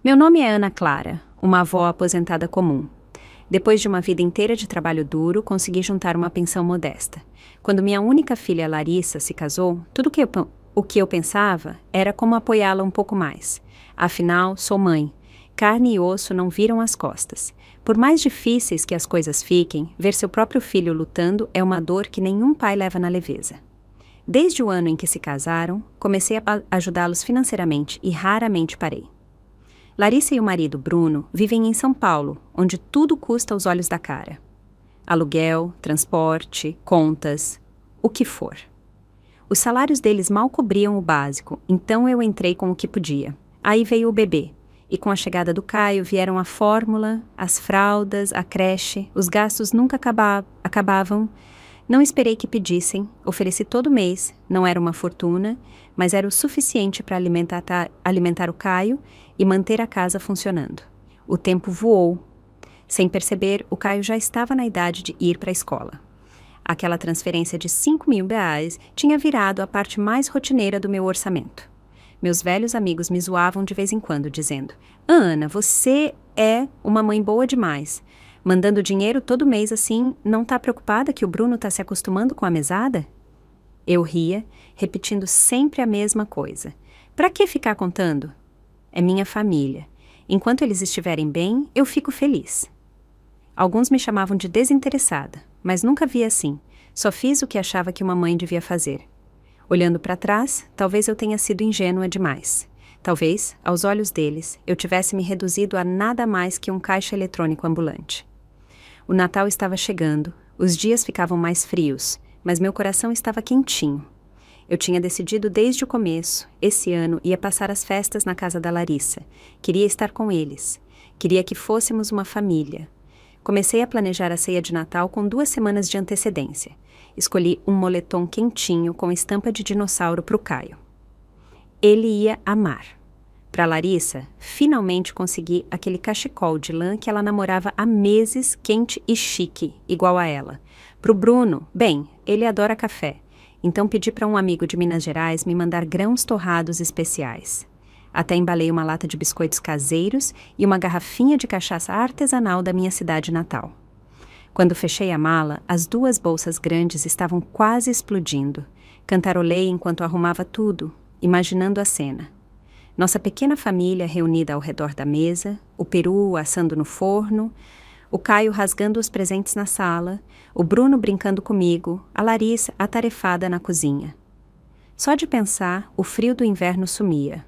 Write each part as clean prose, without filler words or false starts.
Meu nome é Ana Clara, uma avó aposentada comum. Depois de uma vida inteira de trabalho duro, consegui juntar uma pensão modesta. Quando minha única filha, Larissa, se casou, o que eu pensava era como apoiá-la um pouco mais. Afinal, sou mãe. Carne e osso não viram as costas. Por mais difíceis que as coisas fiquem, ver seu próprio filho lutando é uma dor que nenhum pai leva na leveza. Desde o ano em que se casaram, comecei a ajudá-los financeiramente e raramente parei. Larissa e o marido, Bruno, vivem em São Paulo, onde tudo custa aos olhos da cara. Aluguel, transporte, contas, o que for. Os salários deles mal cobriam o básico, então eu entrei com o que podia. Aí veio o bebê, e com a chegada do Caio vieram a fórmula, as fraldas, a creche, os gastos nunca acabavam. Não esperei que pedissem, ofereci todo mês, não era uma fortuna, mas era o suficiente para alimentar o Caio e manter a casa funcionando. O tempo voou. Sem perceber, o Caio já estava na idade de ir para a escola. Aquela transferência de R$ 5.000 tinha virado a parte mais rotineira do meu orçamento. Meus velhos amigos me zoavam de vez em quando, dizendo: Ana, você é uma mãe boa demais. Mandando dinheiro todo mês assim, não tá preocupada que o Bruno tá se acostumando com a mesada? Eu ria, repetindo sempre a mesma coisa. Pra que ficar contando? É minha família. Enquanto eles estiverem bem, eu fico feliz. Alguns me chamavam de desinteressada, mas nunca vi assim. Só fiz o que achava que uma mãe devia fazer. Olhando para trás, talvez eu tenha sido ingênua demais. Talvez, aos olhos deles, eu tivesse me reduzido a nada mais que um caixa eletrônico ambulante. O Natal estava chegando, os dias ficavam mais frios, mas meu coração estava quentinho. Eu tinha decidido desde o começo, esse ano ia passar as festas na casa da Larissa. Queria estar com eles. Queria que fôssemos uma família. Comecei a planejar a ceia de Natal com 2 semanas de antecedência. Escolhi um moletom quentinho com estampa de dinossauro para o Caio. Ele ia amar. Para Larissa, finalmente consegui aquele cachecol de lã que ela namorava há meses, quente e chique, igual a ela. Para o Bruno, bem, ele adora café, então pedi para um amigo de Minas Gerais me mandar grãos torrados especiais. Até embalei uma lata de biscoitos caseiros e uma garrafinha de cachaça artesanal da minha cidade natal. Quando fechei a mala, as 2 bolsas grandes estavam quase explodindo. Cantarolei enquanto arrumava tudo, imaginando a cena. Nossa pequena família reunida ao redor da mesa, o peru assando no forno, o Caio rasgando os presentes na sala, o Bruno brincando comigo, a Larissa atarefada na cozinha. Só de pensar, o frio do inverno sumia.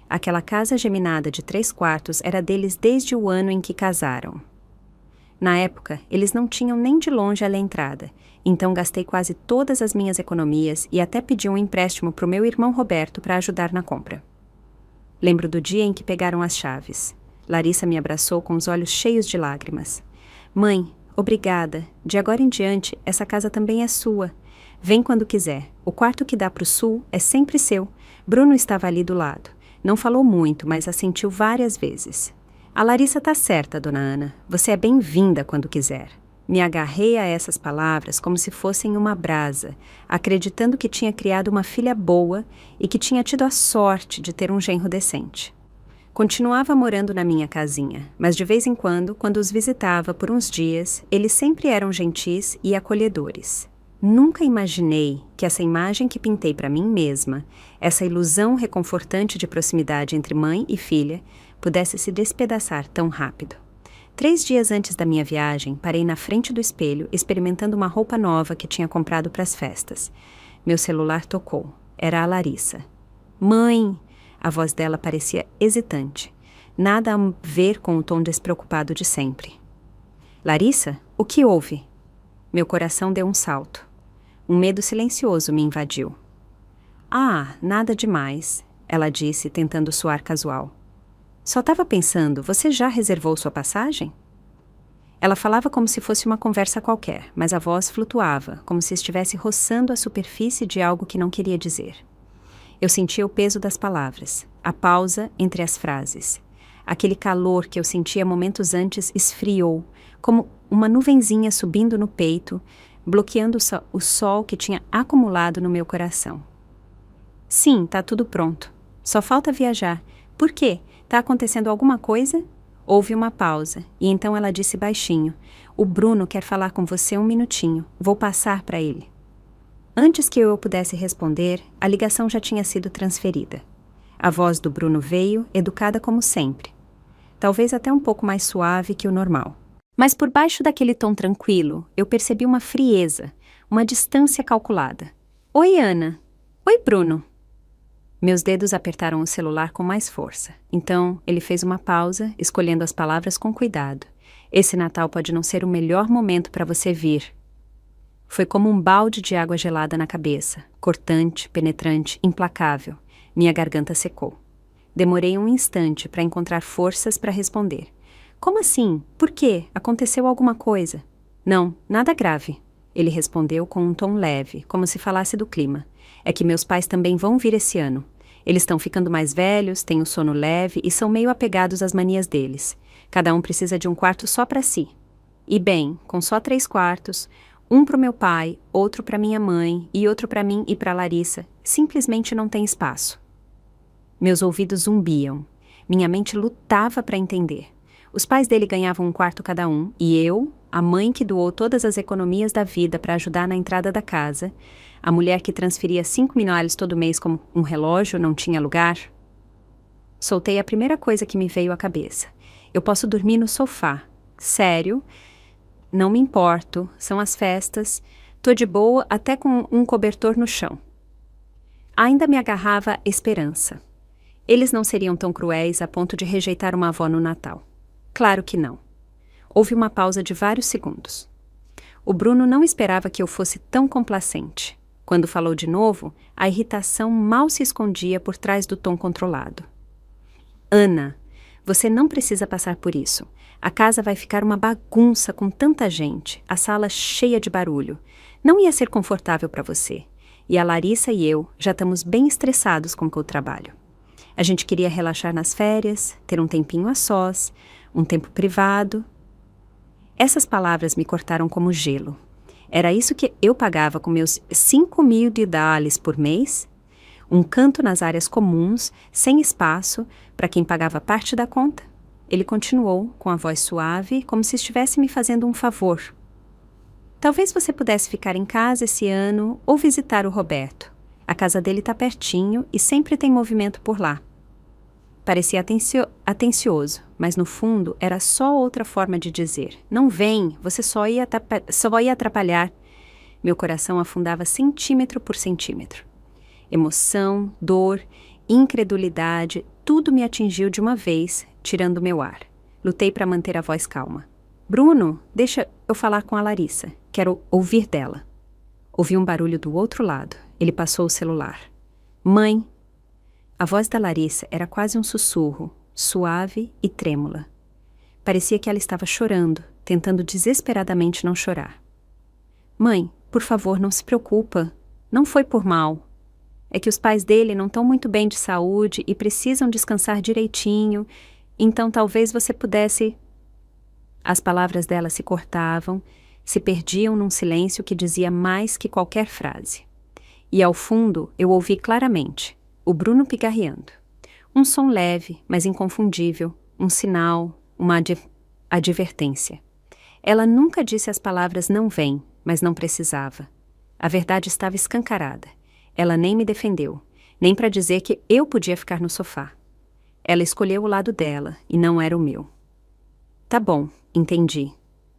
Aquela casa geminada de 3 quartos era deles desde o ano em que casaram. Na época, eles não tinham nem de longe a entrada, então gastei quase todas as minhas economias e até pedi um empréstimo para o meu irmão Roberto para ajudar na compra. Lembro do dia em que pegaram as chaves. Larissa me abraçou com os olhos cheios de lágrimas. Mãe, obrigada. De agora em diante, essa casa também é sua. Vem quando quiser. O quarto que dá para o sul é sempre seu. Bruno estava ali do lado. Não falou muito, mas assentiu várias vezes. A Larissa tá certa, dona Ana. Você é bem-vinda quando quiser. Me agarrei a essas palavras como se fossem uma brasa, acreditando que tinha criado uma filha boa e que tinha tido a sorte de ter um genro decente. Continuava morando na minha casinha, mas de vez em quando os visitava por uns dias, eles sempre eram gentis e acolhedores. Nunca imaginei que essa imagem que pintei para mim mesma, essa ilusão reconfortante de proximidade entre mãe e filha, pudesse se despedaçar tão rápido. 3 dias antes da minha viagem, parei na frente do espelho, experimentando uma roupa nova que tinha comprado para as festas. Meu celular tocou. Era a Larissa. Mãe! A voz dela parecia hesitante. Nada a ver com o tom despreocupado de sempre. Larissa, o que houve? Meu coração deu um salto. Um medo silencioso me invadiu. Ah, nada demais, ela disse, tentando soar casual. Só estava pensando, você já reservou sua passagem? Ela falava como se fosse uma conversa qualquer, mas a voz flutuava, como se estivesse roçando a superfície de algo que não queria dizer. Eu sentia o peso das palavras, a pausa entre as frases. Aquele calor que eu sentia momentos antes esfriou, como uma nuvenzinha subindo no peito, bloqueando o sol que tinha acumulado no meu coração. Sim, tá tudo pronto. Só falta viajar. Por quê? Tá acontecendo alguma coisa? Houve uma pausa, e então ela disse baixinho: O Bruno quer falar com você um minutinho. Vou passar para ele. Antes que eu pudesse responder, a ligação já tinha sido transferida. A voz do Bruno veio, educada como sempre. Talvez até um pouco mais suave que o normal. Mas por baixo daquele tom tranquilo, eu percebi uma frieza, uma distância calculada. Oi, Ana. Oi, Bruno. Meus dedos apertaram o celular com mais força. Então, ele fez uma pausa, escolhendo as palavras com cuidado. Esse Natal pode não ser o melhor momento para você vir. Foi como um balde de água gelada na cabeça, cortante, penetrante, implacável. Minha garganta secou. Demorei um instante para encontrar forças para responder. Como assim? Por quê? Aconteceu alguma coisa? Não, nada grave. Ele respondeu com um tom leve, como se falasse do clima. É que meus pais também vão vir esse ano. Eles estão ficando mais velhos, têm o sono leve e são meio apegados às manias deles. Cada um precisa de um quarto só para si. E bem, com só 3 quartos, um para o meu pai, outro para minha mãe e outro para mim e para Larissa, simplesmente não tem espaço. Meus ouvidos zumbiam. Minha mente lutava para entender. Os pais dele ganhavam um quarto cada um, e eu, a mãe que doou todas as economias da vida para ajudar na entrada da casa, a mulher que transferia 5 mil reais todo mês como um relógio não tinha lugar. Soltei a primeira coisa que me veio à cabeça. Eu posso dormir no sofá. Sério? Não me importo, são as festas. Tô de boa até com um cobertor no chão. Ainda me agarrava esperança. Eles não seriam tão cruéis a ponto de rejeitar uma avó no Natal. Claro que não. Houve uma pausa de vários segundos. O Bruno não esperava que eu fosse tão complacente. Quando falou de novo, a irritação mal se escondia por trás do tom controlado. Ana, você não precisa passar por isso. A casa vai ficar uma bagunça com tanta gente, a sala cheia de barulho. Não ia ser confortável para você. E a Larissa e eu já estamos bem estressados com o trabalho. A gente queria relaxar nas férias, ter um tempinho a sós, um tempo privado. Essas palavras me cortaram como gelo. Era isso que eu pagava com meus 5 mil de dólares por mês? Um canto nas áreas comuns, sem espaço, para quem pagava parte da conta? Ele continuou, com a voz suave, como se estivesse me fazendo um favor. Talvez você pudesse ficar em casa esse ano ou visitar o Roberto. A casa dele está pertinho e sempre tem movimento por lá. Parecia atencioso, mas no fundo era só outra forma de dizer: não vem, você só ia atrapalhar. Meu coração afundava centímetro por centímetro. Emoção, dor, incredulidade, tudo me atingiu de uma vez, tirando meu ar. Lutei para manter a voz calma. Bruno, deixa eu falar com a Larissa. Quero ouvir dela. Ouvi um barulho do outro lado. Ele passou o celular. Mãe. A voz da Larissa era quase um sussurro, suave e trêmula. Parecia que ela estava chorando, tentando desesperadamente não chorar. Mãe, por favor, não se preocupa. Não foi por mal. É que os pais dele não estão muito bem de saúde e precisam descansar direitinho, então talvez você pudesse... As palavras dela se cortavam, se perdiam num silêncio que dizia mais que qualquer frase. E ao fundo eu ouvi claramente o Bruno pigarreando. Um som leve, mas inconfundível, um sinal, uma advertência. Ela nunca disse as palavras não vem, mas não precisava. A verdade estava escancarada. Ela nem me defendeu, nem para dizer que eu podia ficar no sofá. Ela escolheu o lado dela, e não era o meu. Tá bom, entendi.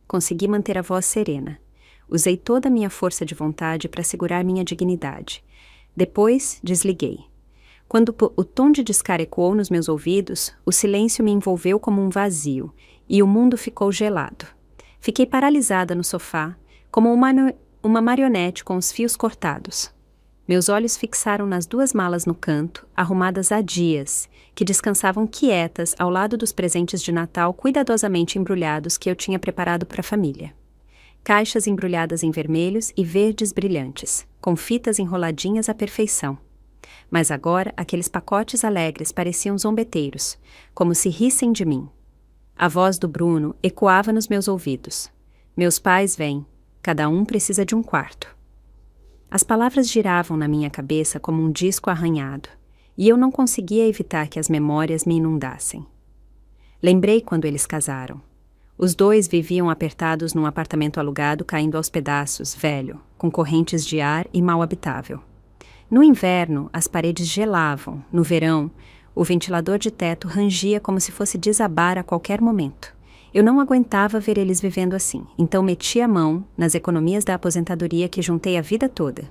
Consegui manter a voz serena. Usei toda a minha força de vontade para segurar minha dignidade. Depois, desliguei. Quando o tom de descara ecoou nos meus ouvidos, o silêncio me envolveu como um vazio, e o mundo ficou gelado. Fiquei paralisada no sofá, como uma marionete com os fios cortados. Meus olhos fixaram nas 2 malas no canto, arrumadas há dias, que descansavam quietas ao lado dos presentes de Natal cuidadosamente embrulhados que eu tinha preparado para a família. Caixas embrulhadas em vermelhos e verdes brilhantes, com fitas enroladinhas à perfeição. Mas agora aqueles pacotes alegres pareciam zombeteiros, como se rissem de mim. A voz do Bruno ecoava nos meus ouvidos. Meus pais vêm, cada um precisa de um quarto. As palavras giravam na minha cabeça como um disco arranhado, e eu não conseguia evitar que as memórias me inundassem. Lembrei quando eles casaram. Os dois viviam apertados num apartamento alugado caindo aos pedaços, velho, com correntes de ar e mal habitável. No inverno, as paredes gelavam. No verão, o ventilador de teto rangia como se fosse desabar a qualquer momento. Eu não aguentava ver eles vivendo assim, então meti a mão nas economias da aposentadoria que juntei a vida toda.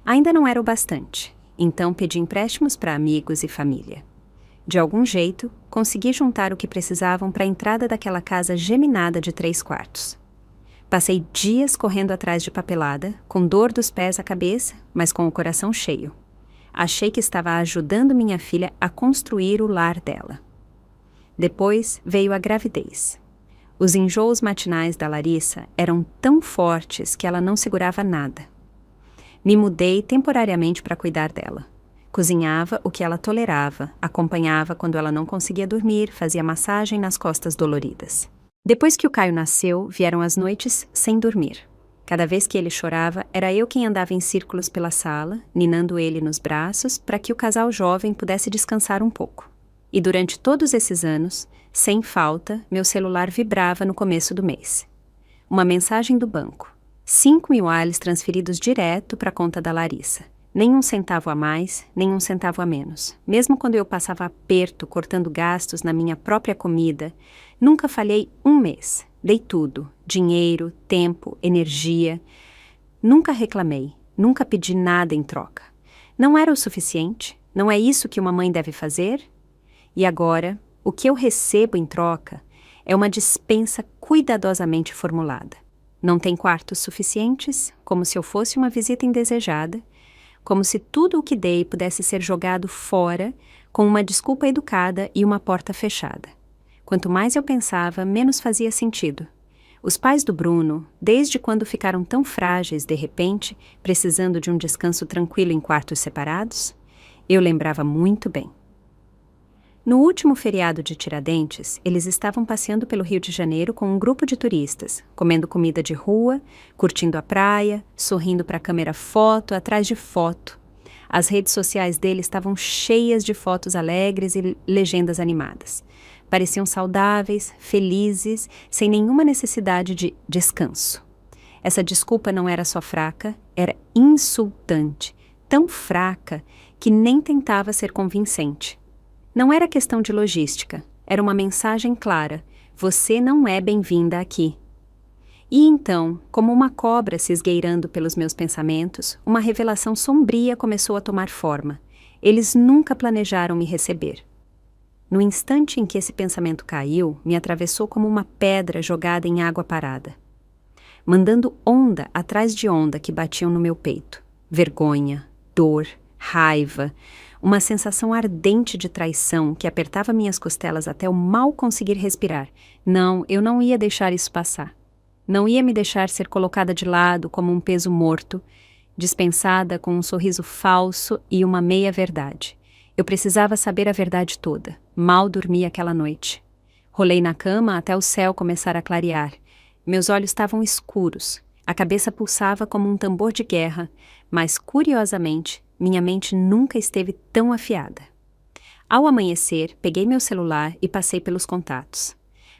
Ainda não era o bastante, então pedi empréstimos para amigos e família. De algum jeito, consegui juntar o que precisavam para a entrada daquela casa geminada de 3 quartos. Passei dias correndo atrás de papelada, com dor dos pés à cabeça, mas com o coração cheio. Achei que estava ajudando minha filha a construir o lar dela. Depois veio a gravidez. Os enjoos matinais da Larissa eram tão fortes que ela não segurava nada. Me mudei temporariamente para cuidar dela. Cozinhava o que ela tolerava, acompanhava quando ela não conseguia dormir, fazia massagem nas costas doloridas. Depois que o Caio nasceu, vieram as noites sem dormir. Cada vez que ele chorava, era eu quem andava em círculos pela sala, ninando ele nos braços, para que o casal jovem pudesse descansar um pouco. E durante todos esses anos, sem falta, meu celular vibrava no começo do mês. Uma mensagem do banco. 5.000 ALs transferidos direto para a conta da Larissa. Nem um centavo a mais, nem um centavo a menos. Mesmo quando eu passava aperto cortando gastos na minha própria comida, nunca falhei um mês. Dei tudo, dinheiro, tempo, energia. Nunca reclamei, nunca pedi nada em troca. Não era o suficiente? Não é isso que uma mãe deve fazer? E agora, o que eu recebo em troca é uma dispensa cuidadosamente formulada. Não tem quartos suficientes, como se eu fosse uma visita indesejada, como se tudo o que dei pudesse ser jogado fora com uma desculpa educada e uma porta fechada. Quanto mais eu pensava, menos fazia sentido. Os pais do Bruno, desde quando ficaram tão frágeis de repente, precisando de um descanso tranquilo em quartos separados? Eu lembrava muito bem. No último feriado de Tiradentes, eles estavam passeando pelo Rio de Janeiro com um grupo de turistas, comendo comida de rua, curtindo a praia, sorrindo para a câmera foto atrás de foto. As redes sociais deles estavam cheias de fotos alegres e legendas animadas. Pareciam saudáveis, felizes, sem nenhuma necessidade de descanso. Essa desculpa não era só fraca, era insultante, tão fraca que nem tentava ser convincente. Não era questão de logística, era uma mensagem clara: você não é bem-vinda aqui. E então, como uma cobra se esgueirando pelos meus pensamentos, uma revelação sombria começou a tomar forma. Eles nunca planejaram me receber. No instante em que esse pensamento caiu, me atravessou como uma pedra jogada em água parada, mandando onda atrás de onda que batiam no meu peito. Vergonha, dor, raiva, uma sensação ardente de traição que apertava minhas costelas até eu mal conseguir respirar. Não, eu não ia deixar isso passar. Não ia me deixar ser colocada de lado como um peso morto, dispensada com um sorriso falso e uma meia-verdade. Eu precisava saber a verdade toda. Mal dormi aquela noite. Rolei na cama até o céu começar a clarear. Meus olhos estavam escuros. A cabeça pulsava como um tambor de guerra, mas, curiosamente, minha mente nunca esteve tão afiada. Ao amanhecer, peguei meu celular e passei pelos contatos.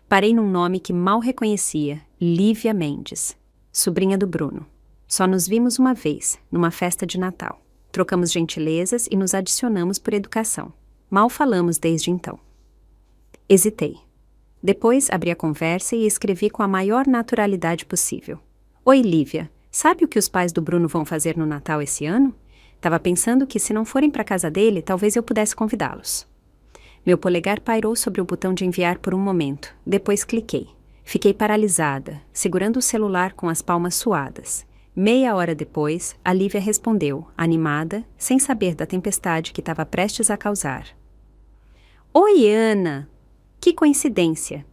Parei num nome que mal reconhecia, Lívia Mendes, sobrinha do Bruno. Só nos vimos uma vez, numa festa de Natal. Trocamos gentilezas e nos adicionamos por educação. Mal falamos desde então. Hesitei. Depois abri a conversa e escrevi com a maior naturalidade possível. Oi, Lívia, sabe o que os pais do Bruno vão fazer no Natal esse ano? Tava pensando que se não forem para casa dele, talvez eu pudesse convidá-los. Meu polegar pairou sobre o botão de enviar por um momento. Depois cliquei. Fiquei paralisada, segurando o celular com as palmas suadas. Meia hora depois, a Lívia respondeu, animada, sem saber da tempestade que estava prestes a causar. Oi, Ana! Que coincidência!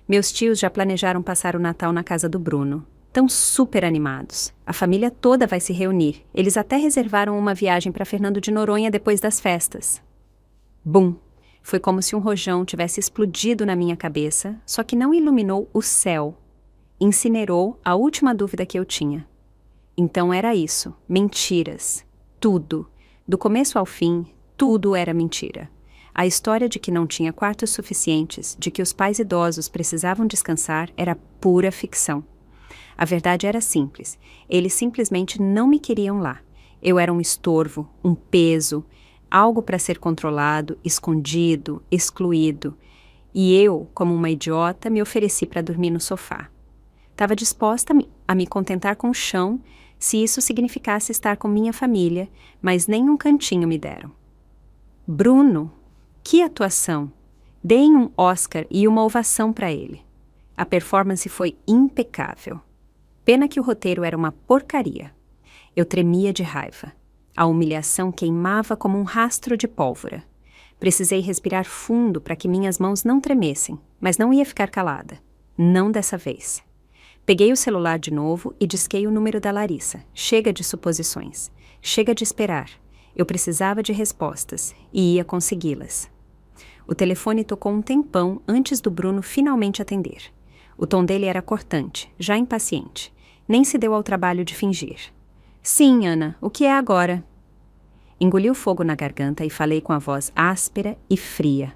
Meus tios já planejaram passar o Natal na casa do Bruno. Estão super animados. A família toda vai se reunir. Eles até reservaram uma viagem para Fernando de Noronha depois das festas. Bum! Foi como se um rojão tivesse explodido na minha cabeça, só que não iluminou o céu. Incinerou a última dúvida que eu tinha. Então era isso. Mentiras. Tudo. Do começo ao fim, Tudo era mentira. A história de que não tinha quartos suficientes, de que os pais idosos precisavam descansar, era pura ficção. A verdade era simples. Eles simplesmente não me queriam lá. Eu era um estorvo, um peso, algo para ser controlado, escondido, excluído. E eu, como uma idiota, me ofereci para dormir no sofá. Estava disposta a me contentar com o chão, se isso significasse estar com minha família, mas nem um cantinho me deram. Bruno, que atuação! Deem um Oscar e uma ovação para ele. A performance foi impecável. Pena que o roteiro era uma porcaria. Eu tremia de raiva. A humilhação queimava como um rastro de pólvora. Precisei respirar fundo para que minhas mãos não tremessem, mas não ia ficar calada. Não dessa vez. Peguei o celular de novo e disquei o número da Larissa. Chega de suposições. Chega de esperar. Eu precisava de respostas e ia consegui-las. O telefone tocou um tempão antes do Bruno finalmente atender. O tom dele era cortante, já impaciente. Nem se deu ao trabalho de fingir. Sim, Ana, o que é agora? Engoli o fogo na garganta e falei com a voz áspera e fria.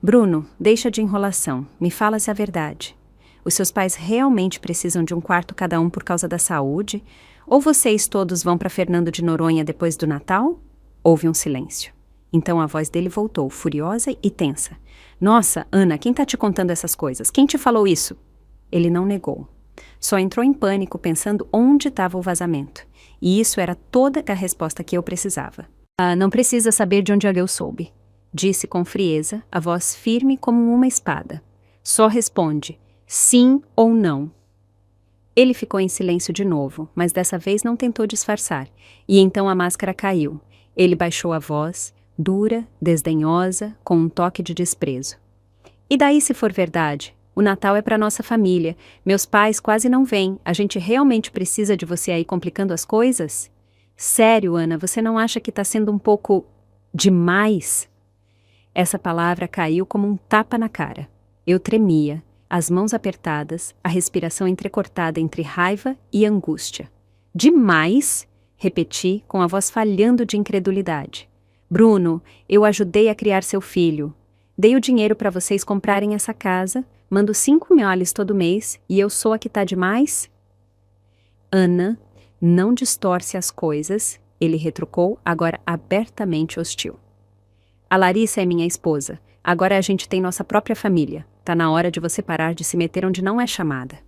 Bruno, deixa de enrolação. Me fala-se a verdade. Os seus pais realmente precisam de um quarto cada um por causa da saúde? Ou vocês todos vão para Fernando de Noronha depois do Natal? Houve um silêncio. Então a voz dele voltou, furiosa e tensa. Nossa, Ana, quem tá te contando essas coisas? Quem te falou isso? Ele não negou. Só entrou em pânico pensando onde estava o vazamento. E isso era toda a resposta que eu precisava. Não precisa saber de onde eu soube. Disse com frieza, a voz firme como uma espada. Só responde, sim ou não. Ele ficou em silêncio de novo, mas dessa vez não tentou disfarçar. E então a máscara caiu. Ele baixou a voz, dura, desdenhosa, com um toque de desprezo. E daí se for verdade? O Natal é para nossa família. Meus pais quase não vêm. A gente realmente precisa de você aí complicando as coisas? Sério, Ana, você não acha que está sendo um pouco demais? Essa palavra caiu como um tapa na cara. Eu tremia, as mãos apertadas, a respiração entrecortada entre raiva e angústia. Demais? Repeti, com a voz falhando de incredulidade. Bruno, eu ajudei a criar seu filho. Dei o dinheiro para vocês comprarem essa casa, mando 5 mil todo mês e eu sou a que tá demais? Ana, não distorce as coisas, ele retrucou, agora abertamente hostil. A Larissa é minha esposa. Agora a gente tem nossa própria família. Tá na hora de você parar de se meter onde não é chamada.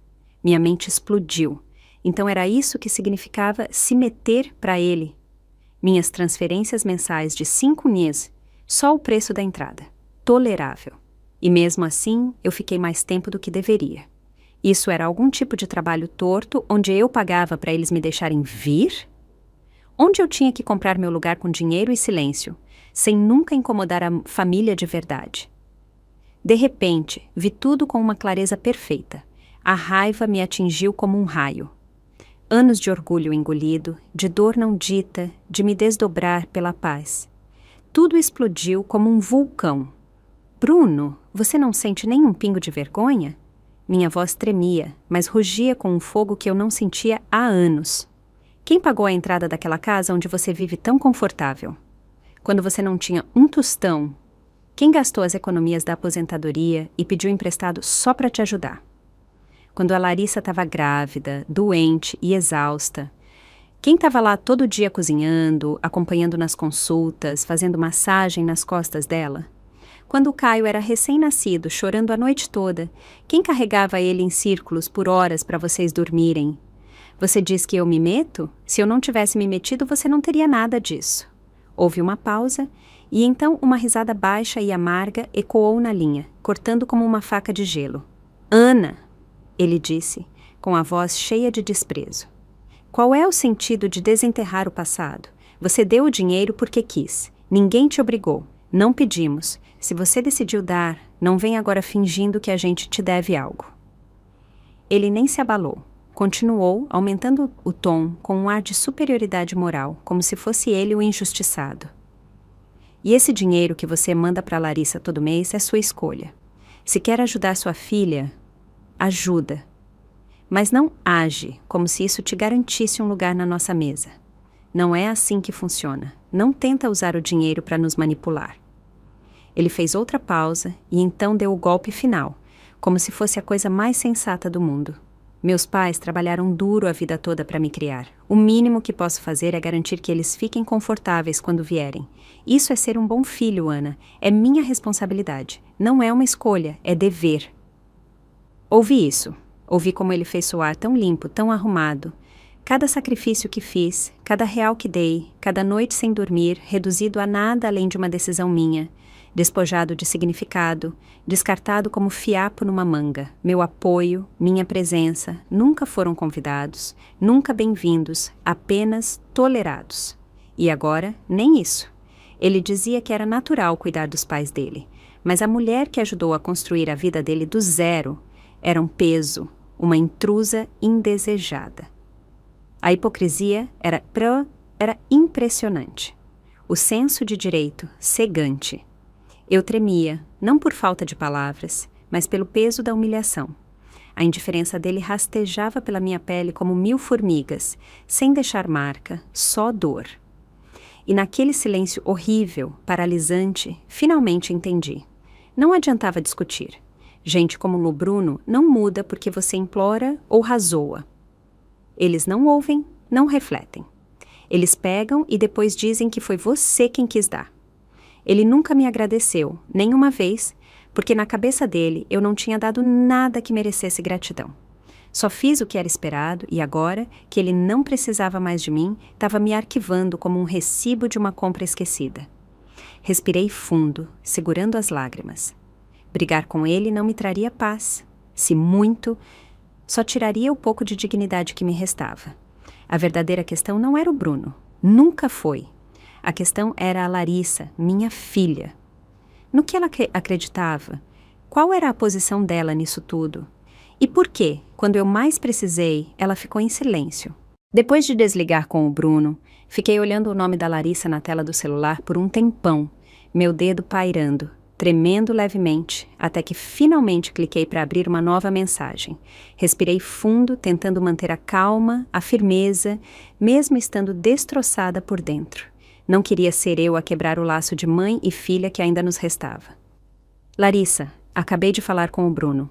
Minha mente explodiu. Então era isso que significava se meter para ele. Minhas transferências mensais de 5 NIS, só o preço da entrada. Tolerável. E mesmo assim, eu fiquei mais tempo do que deveria. Isso era algum tipo de trabalho torto onde eu pagava para eles me deixarem vir? Onde eu tinha que comprar meu lugar com dinheiro e silêncio, sem nunca incomodar a família de verdade? De repente, vi tudo com uma clareza perfeita. A raiva me atingiu como um raio. Anos de orgulho engolido, de dor não dita, de me desdobrar pela paz. Tudo explodiu como um vulcão. Bruno, você não sente nem um pingo de vergonha? Minha voz tremia, mas rugia com um fogo que eu não sentia há anos. Quem pagou a entrada daquela casa onde você vive tão confortável? Quando você não tinha um tostão, quem gastou as economias da aposentadoria e pediu emprestado só para te ajudar? Quando a Larissa estava grávida, doente e exausta, quem estava lá todo dia cozinhando, acompanhando nas consultas, fazendo massagem nas costas dela? Quando o Caio era recém-nascido, chorando a noite toda, quem carregava ele em círculos por horas para vocês dormirem? Você diz que eu me meto? Se eu não tivesse me metido, você não teria nada disso. Houve uma pausa, e então uma risada baixa e amarga ecoou na linha, cortando como uma faca de gelo. Ana! Ele disse, com a voz cheia de desprezo. Qual é o sentido de desenterrar o passado? Você deu o dinheiro porque quis. Ninguém te obrigou. Não pedimos. Se você decidiu dar, não vem agora fingindo que a gente te deve algo. Ele nem se abalou. Continuou, aumentando o tom com um ar de superioridade moral, como se fosse ele o injustiçado. E esse dinheiro que você manda para Larissa todo mês é sua escolha. Se quer ajudar sua filha, ajuda. Mas não age como se isso te garantisse um lugar na nossa mesa. Não é assim que funciona. Não tenta usar o dinheiro para nos manipular. Ele fez outra pausa e então deu o golpe final, como se fosse a coisa mais sensata do mundo. Meus pais trabalharam duro a vida toda para me criar. O mínimo que posso fazer é garantir que eles fiquem confortáveis quando vierem. Isso é ser um bom filho, Ana. É minha responsabilidade. Não é uma escolha, é dever. Ouvi isso. Ouvi como ele fez soar tão limpo, tão arrumado. Cada sacrifício que fiz, cada real que dei, cada noite sem dormir, reduzido a nada além de uma decisão minha. Despojado de significado, descartado como fiapo numa manga. Meu apoio, minha presença, nunca foram convidados, nunca bem-vindos, apenas tolerados. E agora, nem isso. Ele dizia que era natural cuidar dos pais dele, mas a mulher que ajudou a construir a vida dele do zero era um peso, uma intrusa indesejada. A hipocrisia era impressionante. O senso de direito, cegante. Eu tremia, não por falta de palavras, mas pelo peso da humilhação. A indiferença dele rastejava pela minha pele como 1000 formigas, sem deixar marca, só dor. E naquele silêncio horrível, paralisante, finalmente entendi. Não adiantava discutir. Gente como no Bruno não muda porque você implora ou razoa. Eles não ouvem, não refletem. Eles pegam e depois dizem que foi você quem quis dar. Ele nunca me agradeceu, nem uma vez, porque na cabeça dele eu não tinha dado nada que merecesse gratidão. Só fiz o que era esperado e agora, que ele não precisava mais de mim, estava me arquivando como um recibo de uma compra esquecida. Respirei fundo, segurando as lágrimas. Brigar com ele não me traria paz. Se muito, só tiraria o pouco de dignidade que me restava. A verdadeira questão não era o Bruno. Nunca foi. A questão era a Larissa, minha filha. No que ela acreditava? Qual era a posição dela nisso tudo? E por que, quando eu mais precisei, ela ficou em silêncio? Depois de desligar com o Bruno, fiquei olhando o nome da Larissa na tela do celular por um tempão, meu dedo pairando, tremendo levemente, até que finalmente cliquei para abrir uma nova mensagem. Respirei fundo, tentando manter a calma, a firmeza, mesmo estando destroçada por dentro. Não queria ser eu a quebrar o laço de mãe e filha que ainda nos restava. Larissa, acabei de falar com o Bruno.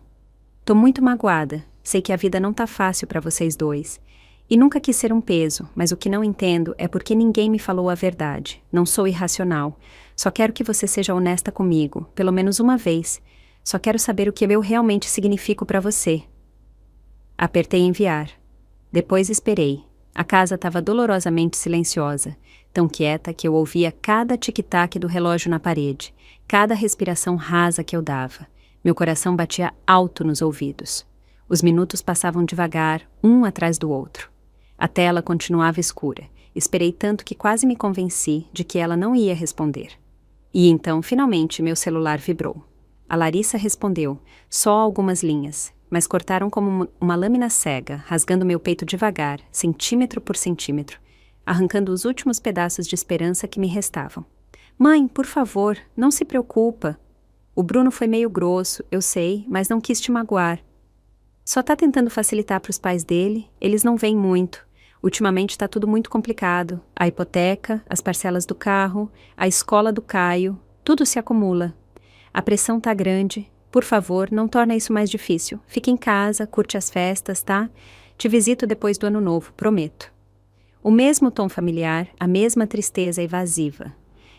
Tô muito magoada, sei que a vida não tá fácil para vocês dois. E nunca quis ser um peso, mas o que não entendo é porque ninguém me falou a verdade. Não sou irracional. Só quero que você seja honesta comigo, pelo menos uma vez. Só quero saber o que eu realmente significo para você. Apertei enviar. Depois esperei. A casa estava dolorosamente silenciosa, tão quieta que eu ouvia cada tic-tac do relógio na parede, cada respiração rasa que eu dava. Meu coração batia alto nos ouvidos. Os minutos passavam devagar, um atrás do outro. A tela continuava escura. Esperei tanto que quase me convenci de que ela não ia responder. E então, finalmente, meu celular vibrou. A Larissa respondeu, só algumas linhas, mas cortaram como uma lâmina cega, rasgando meu peito devagar, centímetro por centímetro, arrancando os últimos pedaços de esperança que me restavam. Mãe, por favor, não se preocupa. O Bruno foi meio grosso, eu sei, mas não quis te magoar. Só tá tentando facilitar para os pais dele, eles não vêm muito. Ultimamente está tudo muito complicado. A hipoteca, as parcelas do carro, a escola do Caio, tudo se acumula. A pressão tá grande. Por favor, não torna isso mais difícil. Fique em casa, curte as festas, tá? Te visito depois do ano novo, prometo. O mesmo tom familiar, a mesma tristeza evasiva.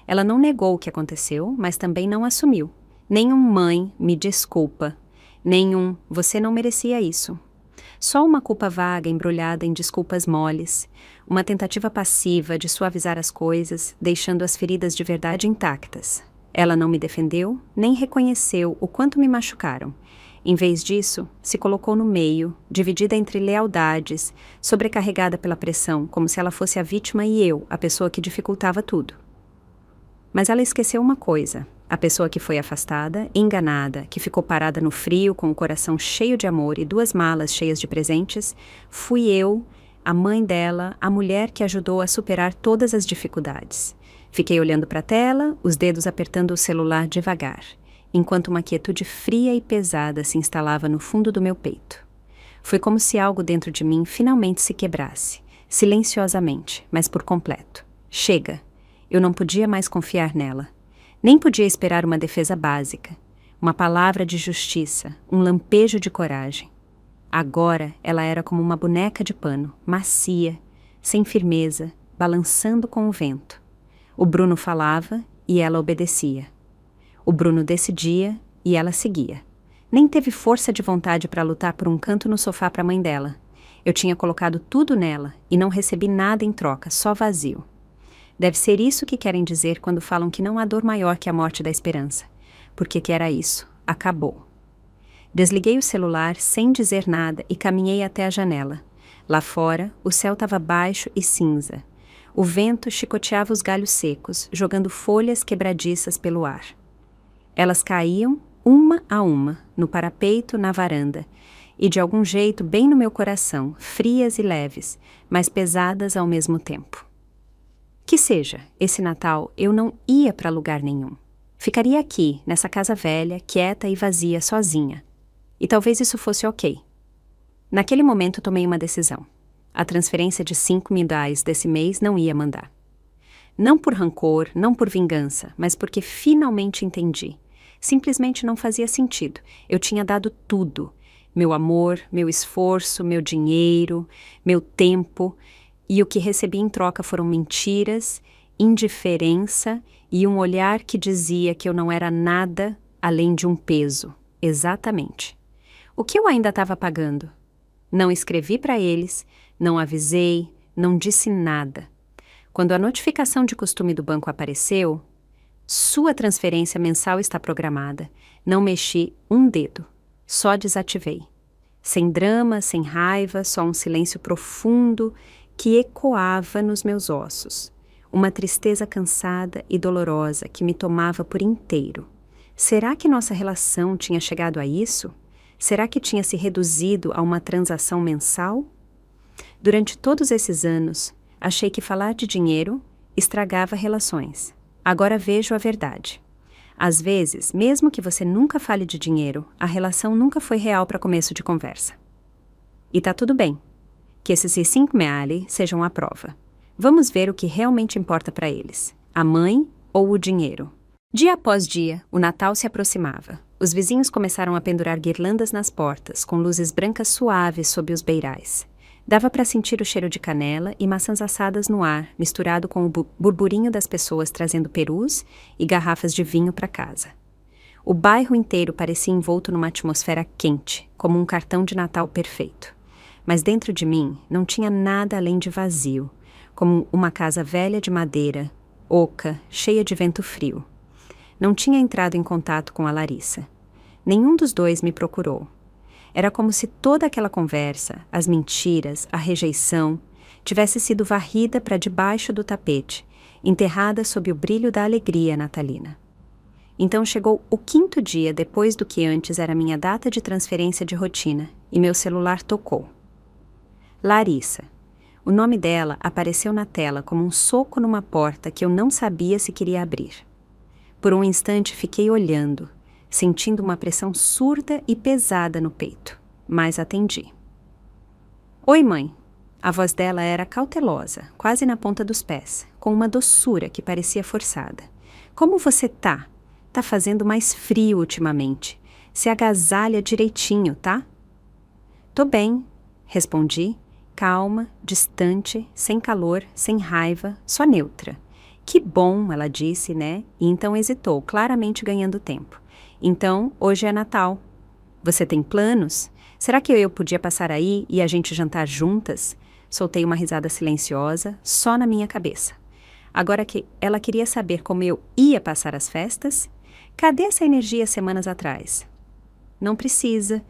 Ela não negou o que aconteceu, mas também não assumiu. Nenhum mãe, me desculpa. Nenhum, você não merecia isso. Só uma culpa vaga embrulhada em desculpas moles. Uma tentativa passiva de suavizar as coisas, deixando as feridas de verdade intactas. Ela não me defendeu, nem reconheceu o quanto me machucaram. Em vez disso, se colocou no meio, dividida entre lealdades, sobrecarregada pela pressão, como se ela fosse a vítima e eu, a pessoa que dificultava tudo. Mas ela esqueceu uma coisa. A pessoa que foi afastada, enganada, que ficou parada no frio com o coração cheio de amor e 2 malas cheias de presentes, fui eu, a mãe dela, a mulher que ajudou a superar todas as dificuldades. Fiquei olhando para a tela, os dedos apertando o celular devagar, enquanto uma quietude fria e pesada se instalava no fundo do meu peito. Foi como se algo dentro de mim finalmente se quebrasse, silenciosamente, mas por completo. Chega! Eu não podia mais confiar nela. Nem podia esperar uma defesa básica, uma palavra de justiça, um lampejo de coragem. Agora ela era como uma boneca de pano, macia, sem firmeza, balançando com o vento. O Bruno falava e ela obedecia. O Bruno decidia e ela seguia. Nem teve força de vontade para lutar por um canto no sofá para a mãe dela. Eu tinha colocado tudo nela e não recebi nada em troca, só vazio. Deve ser isso que querem dizer quando falam que não há dor maior que a morte da esperança. Porque que era isso. Acabou. Desliguei o celular sem dizer nada e caminhei até a janela. Lá fora, o céu estava baixo e cinza. O vento chicoteava os galhos secos, jogando folhas quebradiças pelo ar. Elas caíam, uma a uma, no parapeito, na varanda, e de algum jeito bem no meu coração, frias e leves, mas pesadas ao mesmo tempo. Que seja, esse Natal eu não ia para lugar nenhum. Ficaria aqui, nessa casa velha, quieta e vazia, sozinha. E talvez isso fosse ok. Naquele momento tomei uma decisão. A transferência de R$5.000 desse mês não ia mandar. Não por rancor, não por vingança, mas porque finalmente entendi. Simplesmente não fazia sentido. Eu tinha dado tudo. Meu amor, meu esforço, meu dinheiro, meu tempo. E o que recebi em troca foram mentiras, indiferença e um olhar que dizia que eu não era nada além de um peso. Exatamente. O que eu ainda estava pagando? Não escrevi para eles, não avisei, não disse nada. Quando a notificação de costume do banco apareceu, sua transferência mensal está programada. Não mexi um dedo, só desativei. Sem drama, sem raiva, só um silêncio profundo que ecoava nos meus ossos. Uma tristeza cansada e dolorosa que me tomava por inteiro. Será que nossa relação tinha chegado a isso? Será que tinha se reduzido a uma transação mensal? Durante todos esses anos, achei que falar de dinheiro estragava relações. Agora vejo a verdade. Às vezes, mesmo que você nunca fale de dinheiro, a relação nunca foi real para começo de conversa. E tá tudo bem. Que esses R$5.000 sejam a prova. Vamos ver o que realmente importa para eles. A mãe ou o dinheiro? Dia após dia, o Natal se aproximava. Os vizinhos começaram a pendurar guirlandas nas portas, com luzes brancas suaves sob os beirais. Dava para sentir o cheiro de canela e maçãs assadas no ar, misturado com o burburinho das pessoas trazendo perus e garrafas de vinho para casa. O bairro inteiro parecia envolto numa atmosfera quente, como um cartão de Natal perfeito. Mas dentro de mim não tinha nada além de vazio, como uma casa velha de madeira, oca, cheia de vento frio. Não tinha entrado em contato com a Larissa. Nenhum dos dois me procurou. Era como se toda aquela conversa, as mentiras, a rejeição, tivesse sido varrida para debaixo do tapete, enterrada sob o brilho da alegria natalina. Então chegou o 5º dia depois do que antes era minha data de transferência de rotina, e meu celular tocou. Larissa. O nome dela apareceu na tela como um soco numa porta que eu não sabia se queria abrir. Por um instante fiquei olhando, sentindo uma pressão surda e pesada no peito, mas atendi. Oi, mãe. A voz dela era cautelosa, quase na ponta dos pés, com uma doçura que parecia forçada. Como você tá? Tá fazendo mais frio ultimamente. Se agasalha direitinho, tá? Tô bem, respondi, calma, distante, sem calor, sem raiva, só neutra. Que bom, ela disse, né? E então hesitou, claramente ganhando tempo. Então, hoje é Natal. Você tem planos? Será que eu podia passar aí e a gente jantar juntas? Soltei uma risada silenciosa, só na minha cabeça. Agora que ela queria saber como eu ia passar as festas? Cadê essa energia semanas atrás? Não precisa,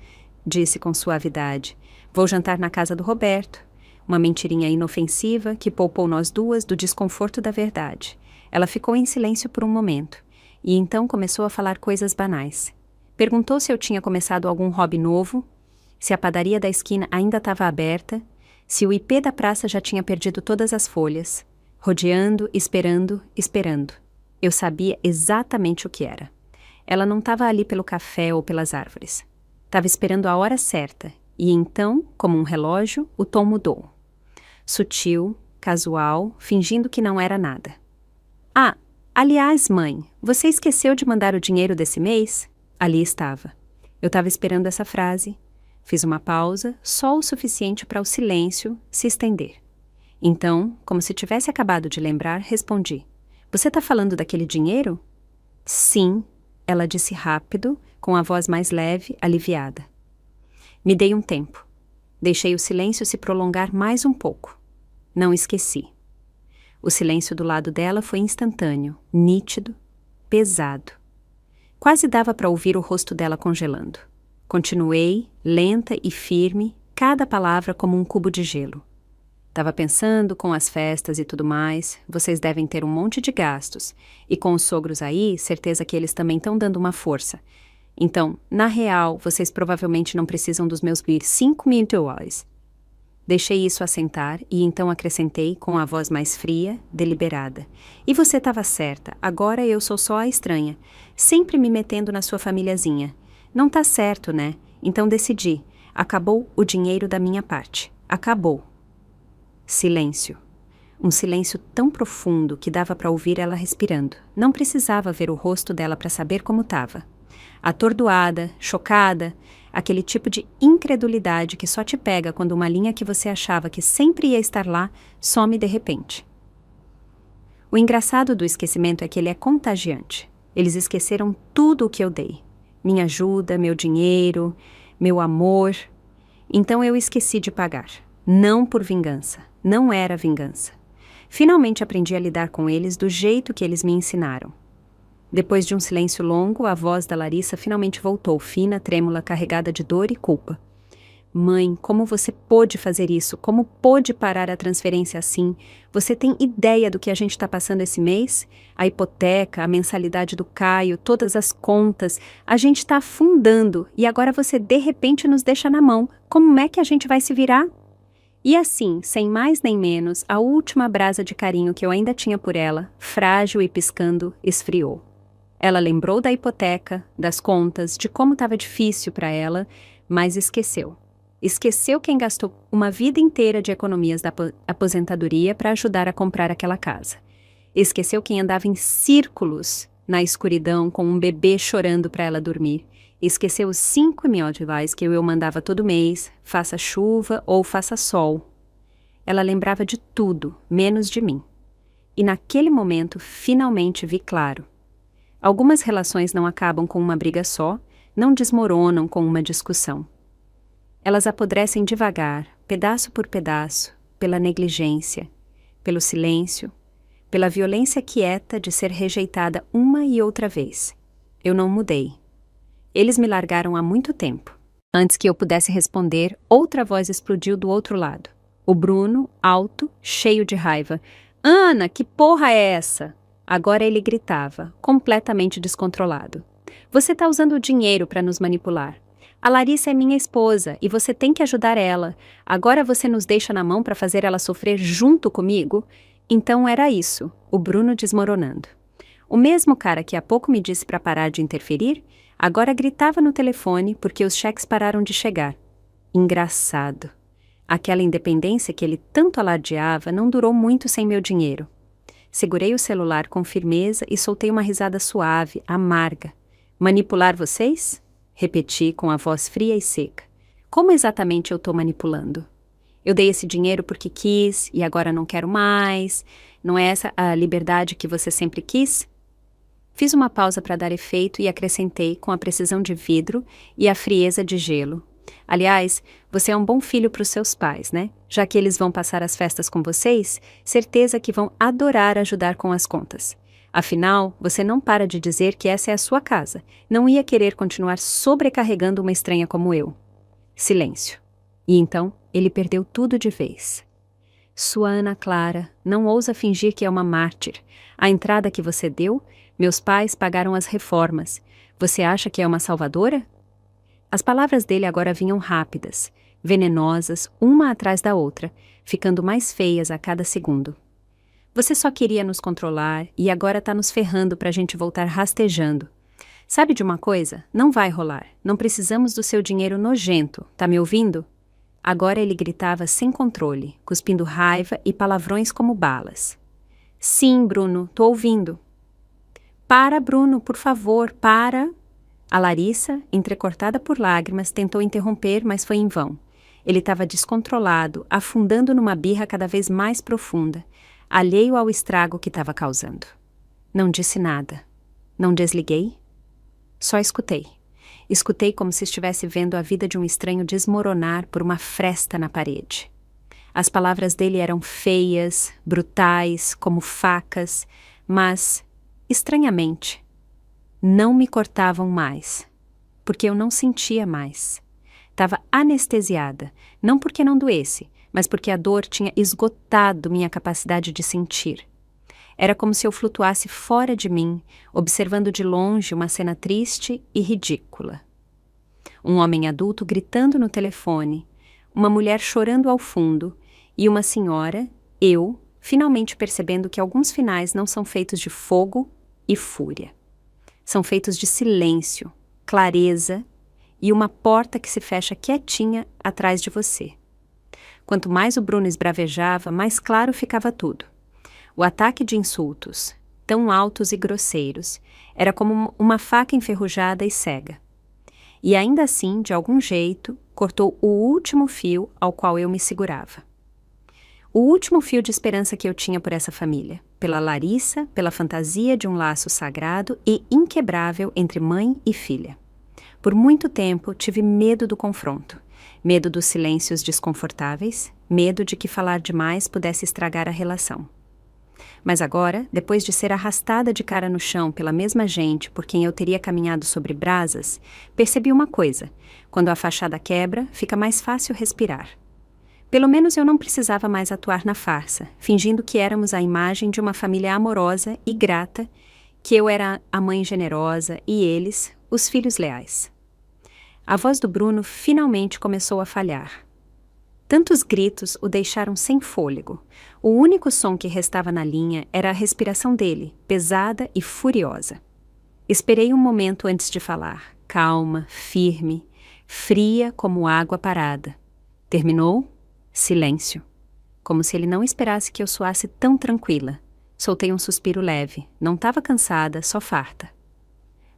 disse com suavidade. Vou jantar na casa do Roberto. Uma mentirinha inofensiva que poupou nós duas do desconforto da verdade. Ela ficou em silêncio por um momento, e então começou a falar coisas banais. Perguntou se eu tinha começado algum hobby novo, se a padaria da esquina ainda estava aberta, se o ipê da praça já tinha perdido todas as folhas, rodeando, esperando, esperando. Eu sabia exatamente o que era. Ela não estava ali pelo café ou pelas árvores. Estava esperando a hora certa, e então, como um relógio, o tom mudou. Sutil, casual, fingindo que não era nada. Ah, aliás, mãe, você esqueceu de mandar o dinheiro desse mês? Ali estava. Eu estava esperando essa frase. Fiz uma pausa, só o suficiente para o silêncio se estender. Então, como se tivesse acabado de lembrar, respondi. Você está falando daquele dinheiro? Sim, ela disse rápido, com a voz mais leve, aliviada. Me dei um tempo. Deixei o silêncio se prolongar mais um pouco. Não esqueci. O silêncio do lado dela foi instantâneo, nítido, pesado. Quase dava para ouvir o rosto dela congelando. Continuei, lenta e firme, cada palavra como um cubo de gelo. Estava pensando com as festas e tudo mais, vocês devem ter um monte de gastos. E com os sogros aí, certeza que eles também estão dando uma força. Então, na real, vocês provavelmente não precisam dos meus $5.000. Deixei isso assentar e então acrescentei com a voz mais fria, deliberada. E você estava certa, agora eu sou só a estranha, sempre me metendo na sua famíliazinha. Não tá certo, né? Então decidi. Acabou o dinheiro da minha parte. Acabou. Silêncio. Um silêncio tão profundo que dava para ouvir ela respirando. Não precisava ver o rosto dela para saber como estava. Atordoada, chocada, aquele tipo de incredulidade que só te pega quando uma linha que você achava que sempre ia estar lá some de repente. O engraçado do esquecimento é que ele é contagiante. Eles esqueceram tudo o que eu dei. Minha ajuda, meu dinheiro, meu amor. Então eu esqueci de pagar. Não por vingança. Não era vingança. Finalmente aprendi a lidar com eles do jeito que eles me ensinaram. Depois de um silêncio longo, a voz da Larissa finalmente voltou, fina, trêmula, carregada de dor e culpa. Mãe, como você pôde fazer isso? Como pôde parar a transferência assim? Você tem ideia do que a gente está passando esse mês? A hipoteca, a mensalidade do Caio, todas as contas. A gente está afundando e agora você de repente nos deixa na mão. Como é que a gente vai se virar? E assim, sem mais nem menos, a última brasa de carinho que eu ainda tinha por ela, frágil e piscando, esfriou. Ela lembrou da hipoteca, das contas, de como estava difícil para ela, mas esqueceu. Esqueceu quem gastou uma vida inteira de economias da aposentadoria para ajudar a comprar aquela casa. Esqueceu quem andava em círculos na escuridão com um bebê chorando para ela dormir. Esqueceu os $5.000 que eu mandava todo mês, faça chuva ou faça sol. Ela lembrava de tudo, menos de mim. E naquele momento, finalmente vi claro. Algumas relações não acabam com uma briga só, não desmoronam com uma discussão. Elas apodrecem devagar, pedaço por pedaço, pela negligência, pelo silêncio, pela violência quieta de ser rejeitada uma e outra vez. Eu não mudei. Eles me largaram há muito tempo. Antes que eu pudesse responder, outra voz explodiu do outro lado. O Bruno, alto, cheio de raiva. Ana, que porra é essa? Agora ele gritava, completamente descontrolado. Você tá usando o dinheiro para nos manipular. A Larissa é minha esposa e você tem que ajudar ela. Agora você nos deixa na mão para fazer ela sofrer junto comigo? Então era isso, o Bruno desmoronando. O mesmo cara que há pouco me disse para parar de interferir, agora gritava no telefone porque os cheques pararam de chegar. Engraçado. Aquela independência que ele tanto alardeava não durou muito sem meu dinheiro. Segurei o celular com firmeza e soltei uma risada suave, amarga. Manipular vocês? Repeti com a voz fria e seca. Como exatamente eu estou manipulando? Eu dei esse dinheiro porque quis e agora não quero mais. Não é essa a liberdade que você sempre quis? Fiz uma pausa para dar efeito e acrescentei com a precisão de vidro e a frieza de gelo. Aliás, você é um bom filho para os seus pais, né? Já que eles vão passar as festas com vocês, certeza que vão adorar ajudar com as contas. Afinal, você não para de dizer que essa é a sua casa. Não ia querer continuar sobrecarregando uma estranha como eu. Silêncio. E então, ele perdeu tudo de vez. Sua Ana Clara, não ousa fingir que é uma mártir. A entrada que você deu, meus pais pagaram as reformas. Você acha que é uma salvadora? As palavras dele agora vinham rápidas, venenosas, uma atrás da outra, ficando mais feias a cada segundo. Você só queria nos controlar e agora tá nos ferrando pra gente voltar rastejando. Sabe de uma coisa? Não vai rolar. Não precisamos do seu dinheiro nojento. Tá me ouvindo? Agora ele gritava sem controle, cuspindo raiva e palavrões como balas. Sim, Bruno, tô ouvindo. Para, Bruno, por favor, para. A Larissa, entrecortada por lágrimas, tentou interromper, mas foi em vão. Ele estava descontrolado, afundando numa birra cada vez mais profunda, alheio ao estrago que estava causando. Não disse nada. Não desliguei. Só escutei. Escutei como se estivesse vendo a vida de um estranho desmoronar por uma fresta na parede. As palavras dele eram feias, brutais, como facas, mas, estranhamente, não me cortavam mais, porque eu não sentia mais. Estava anestesiada, não porque não doesse, mas porque a dor tinha esgotado minha capacidade de sentir. Era como se eu flutuasse fora de mim, observando de longe uma cena triste e ridícula. Um homem adulto gritando no telefone, uma mulher chorando ao fundo e uma senhora, eu, finalmente percebendo que alguns finais não são feitos de fogo e fúria. São feitos de silêncio, clareza e uma porta que se fecha quietinha atrás de você. Quanto mais o Bruno esbravejava, mais claro ficava tudo. O ataque de insultos, tão altos e grosseiros, era como uma faca enferrujada e cega. E ainda assim, de algum jeito, cortou o último fio ao qual eu me segurava. O último fio de esperança que eu tinha por essa família, pela Larissa, pela fantasia de um laço sagrado e inquebrável entre mãe e filha. Por muito tempo, tive medo do confronto, medo dos silêncios desconfortáveis, medo de que falar demais pudesse estragar a relação. Mas agora, depois de ser arrastada de cara no chão pela mesma gente por quem eu teria caminhado sobre brasas, percebi uma coisa: quando a fachada quebra, fica mais fácil respirar. Pelo menos eu não precisava mais atuar na farsa, fingindo que éramos a imagem de uma família amorosa e grata, que eu era a mãe generosa e eles, os filhos leais. A voz do Bruno finalmente começou a falhar. Tantos gritos o deixaram sem fôlego. O único som que restava na linha era a respiração dele, pesada e furiosa. Esperei um momento antes de falar, calma, firme, fria como água parada. Terminou? Silêncio. Como se ele não esperasse que eu soasse tão tranquila. Soltei um suspiro leve. Não estava cansada, só farta.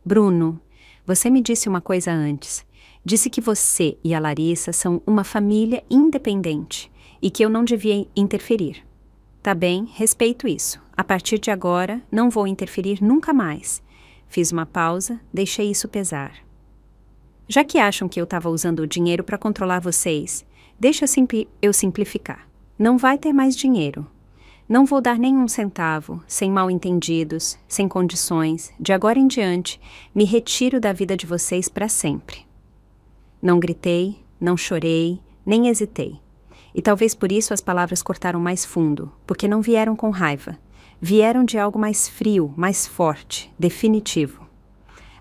Bruno, você me disse uma coisa antes. Disse que você e a Larissa são uma família independente e que eu não devia interferir. Tá bem, respeito isso. A partir de agora, não vou interferir nunca mais. Fiz uma pausa, deixei isso pesar. Já que acham que eu estava usando o dinheiro para controlar vocês, deixa eu simplificar. Não vai ter mais dinheiro. Não vou dar nenhum centavo, sem mal-entendidos, sem condições. De agora em diante, me retiro da vida de vocês para sempre. Não gritei, não chorei, nem hesitei. E talvez por isso as palavras cortaram mais fundo, porque não vieram com raiva. Vieram de algo mais frio, mais forte, definitivo.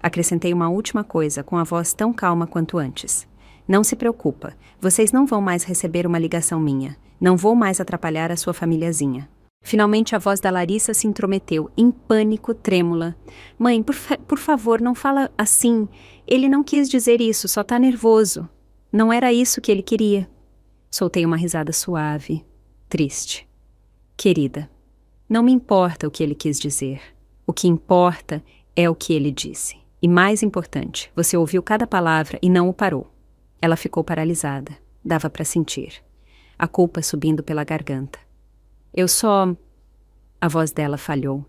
Acrescentei uma última coisa, com a voz tão calma quanto antes. Não se preocupa, vocês não vão mais receber uma ligação minha. Não vou mais atrapalhar a sua famíliazinha. Finalmente a voz da Larissa se intrometeu, em pânico, trêmula. Mãe, por favor, não fala assim. Ele não quis dizer isso, só tá nervoso. Não era isso que ele queria. Soltei uma risada suave, triste. Querida, não me importa o que ele quis dizer. O que importa é o que ele disse. E mais importante, você ouviu cada palavra e não o parou. Ela ficou paralisada. Dava para sentir. A culpa subindo pela garganta. Eu só... A voz dela falhou.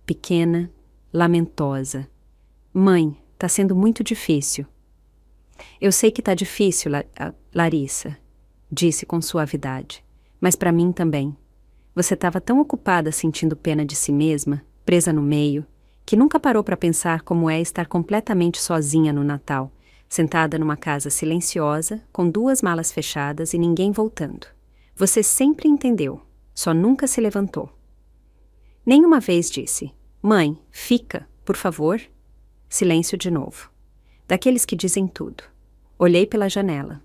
Pequena, lamentosa. Mãe, tá sendo muito difícil. Eu sei que tá difícil, Larissa, disse com suavidade. Mas para mim também. Você estava tão ocupada sentindo pena de si mesma, presa no meio, que nunca parou para pensar como é estar completamente sozinha no Natal, sentada numa casa silenciosa, com 2 malas fechadas e ninguém voltando. Você sempre entendeu, só nunca se levantou. Nenhuma vez disse, mãe, fica, por favor. Silêncio de novo. Daqueles que dizem tudo. Olhei pela janela.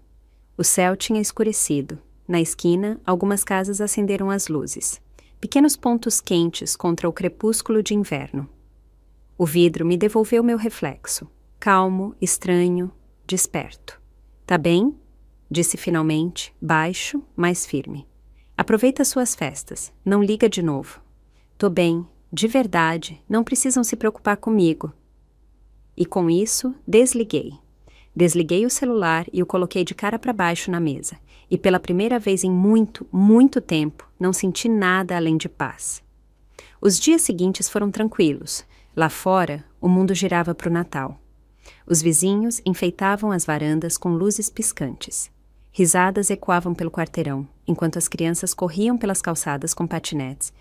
O céu tinha escurecido. Na esquina, algumas casas acenderam as luzes. Pequenos pontos quentes contra o crepúsculo de inverno. O vidro me devolveu meu reflexo. Calmo, estranho, desperto. Tá bem? disse finalmente, baixo, mas firme. Aproveita suas festas, não liga de novo. Tô bem, de verdade, não precisam se preocupar comigo. E com isso, desliguei. Desliguei o celular e o coloquei de cara para baixo na mesa. E pela primeira vez em muito, muito tempo, não senti nada além de paz. Os dias seguintes foram tranquilos. Lá fora, o mundo girava para o Natal. Os vizinhos enfeitavam as varandas com luzes piscantes. Risadas ecoavam pelo quarteirão, enquanto as crianças corriam pelas calçadas com patinetes,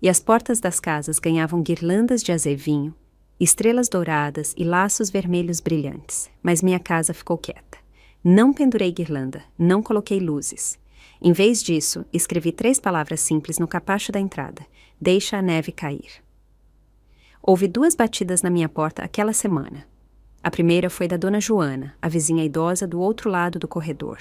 e as portas das casas ganhavam guirlandas de azevinho, estrelas douradas e laços vermelhos brilhantes. Mas minha casa ficou quieta. Não pendurei guirlanda, não coloquei luzes. Em vez disso, escrevi 3 palavras simples no capacho da entrada: deixa a neve cair. Houve 2 batidas na minha porta aquela semana. A primeira foi da dona Joana, a vizinha idosa do outro lado do corredor.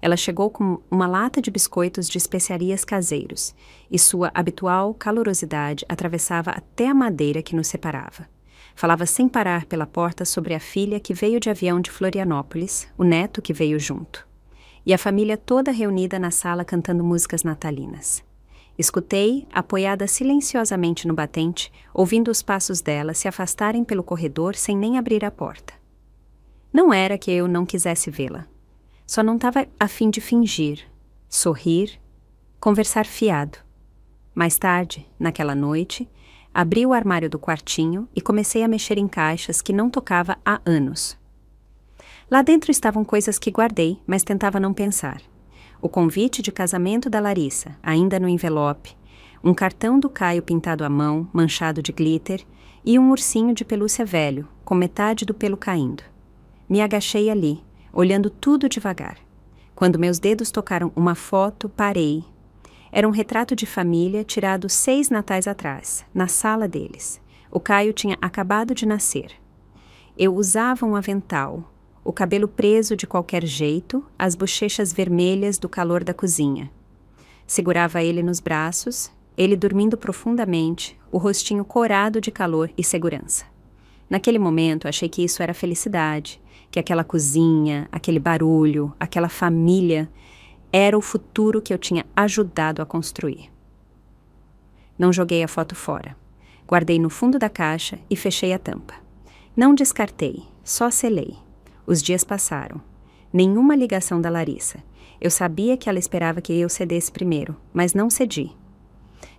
Ela chegou com uma lata de biscoitos de especiarias caseiros, e sua habitual calorosidade atravessava até a madeira que nos separava. Falava sem parar pela porta sobre a filha que veio de avião de Florianópolis, o neto que veio junto, e a família toda reunida na sala cantando músicas natalinas. Escutei, apoiada silenciosamente no batente, ouvindo os passos dela se afastarem pelo corredor sem nem abrir a porta. Não era que eu não quisesse vê-la. Só não estava a fim de fingir, sorrir, conversar fiado. Mais tarde, naquela noite, abri o armário do quartinho e comecei a mexer em caixas que não tocava há anos. Lá dentro estavam coisas que guardei, mas tentava não pensar. O convite de casamento da Larissa, ainda no envelope, um cartão do Caio pintado à mão, manchado de glitter, e um ursinho de pelúcia velho, com metade do pelo caindo. Me agachei ali, olhando tudo devagar. Quando meus dedos tocaram uma foto, parei. Era um retrato de família tirado 6 natais atrás, na sala deles. O Caio tinha acabado de nascer. Eu usava um avental, o cabelo preso de qualquer jeito, as bochechas vermelhas do calor da cozinha. Segurava ele nos braços, ele dormindo profundamente, o rostinho corado de calor e segurança. Naquele momento, achei que isso era felicidade, que aquela cozinha, aquele barulho, aquela família era o futuro que eu tinha ajudado a construir. Não joguei a foto fora. Guardei no fundo da caixa e fechei a tampa. Não descartei, só selei. Os dias passaram. Nenhuma ligação da Larissa. Eu sabia que ela esperava que eu cedesse primeiro, mas não cedi.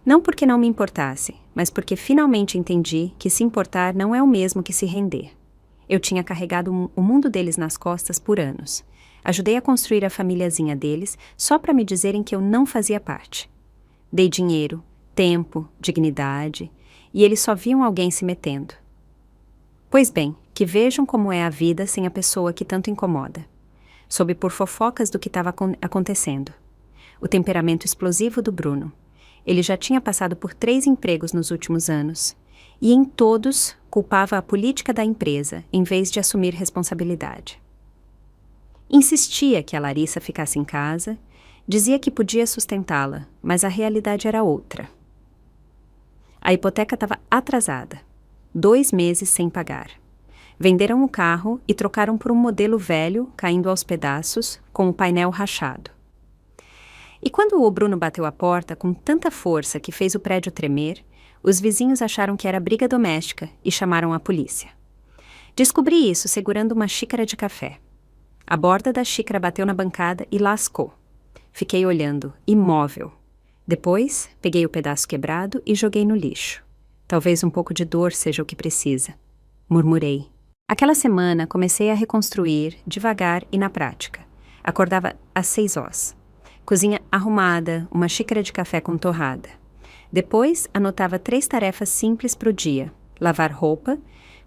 Não porque não me importasse, mas porque finalmente entendi que se importar não é o mesmo que se render. Eu tinha carregado o mundo deles nas costas por anos. Ajudei a construir a famíliazinha deles só para me dizerem que eu não fazia parte. Dei dinheiro, tempo, dignidade, e eles só viam alguém se metendo. Pois bem, que vejam como é a vida sem a pessoa que tanto incomoda. Soube por fofocas do que estava acontecendo. O temperamento explosivo do Bruno. Ele já tinha passado por 3 empregos nos últimos anos, e em todos culpava a política da empresa, em vez de assumir responsabilidade. Insistia que a Larissa ficasse em casa, dizia que podia sustentá-la, mas a realidade era outra. A hipoteca estava atrasada, 2 meses sem pagar. Venderam o carro e trocaram por um modelo velho, caindo aos pedaços, com o painel rachado. E quando o Bruno bateu a porta com tanta força que fez o prédio tremer, os vizinhos acharam que era briga doméstica e chamaram a polícia. Descobri isso segurando uma xícara de café. A borda da xícara bateu na bancada e lascou. Fiquei olhando, imóvel. Depois, peguei o pedaço quebrado e joguei no lixo. Talvez um pouco de dor seja o que precisa. Murmurei. Aquela semana comecei a reconstruir, devagar e na prática. Acordava às 6 horas. Cozinha arrumada, uma xícara de café com torrada. Depois, anotava 3 tarefas simples para o dia. Lavar roupa,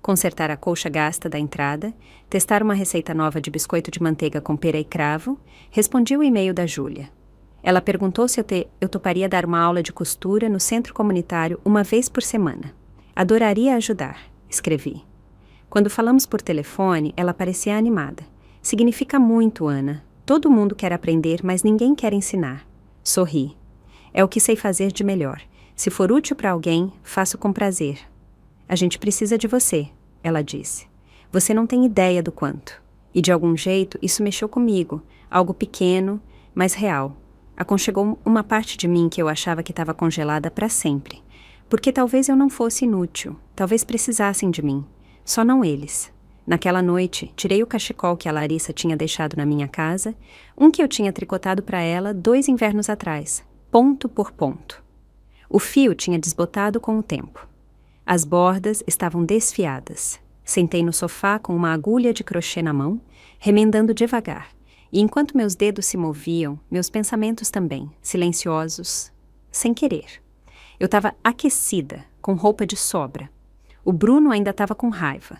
consertar a colcha gasta da entrada, testar uma receita nova de biscoito de manteiga com pera e cravo, respondi o e-mail da Júlia. Ela perguntou se eu toparia dar uma aula de costura no centro comunitário uma vez por semana. Adoraria ajudar, escrevi. Quando falamos por telefone, ela parecia animada. Significa muito, Ana. Todo mundo quer aprender, mas ninguém quer ensinar. Sorri. É o que sei fazer de melhor. Se for útil para alguém, faço com prazer. A gente precisa de você, ela disse. Você não tem ideia do quanto. E de algum jeito, isso mexeu comigo, algo pequeno, mas real. Aconchegou uma parte de mim que eu achava que estava congelada para sempre. Porque talvez eu não fosse inútil, talvez precisassem de mim. Só não eles. Naquela noite, tirei o cachecol que a Larissa tinha deixado na minha casa, um que eu tinha tricotado para ela 2 invernos atrás, ponto por ponto. O fio tinha desbotado com o tempo. As bordas estavam desfiadas. Sentei no sofá com uma agulha de crochê na mão, remendando devagar, e enquanto meus dedos se moviam, meus pensamentos também, silenciosos, sem querer. Eu estava aquecida, com roupa de sobra. O Bruno ainda estava com raiva.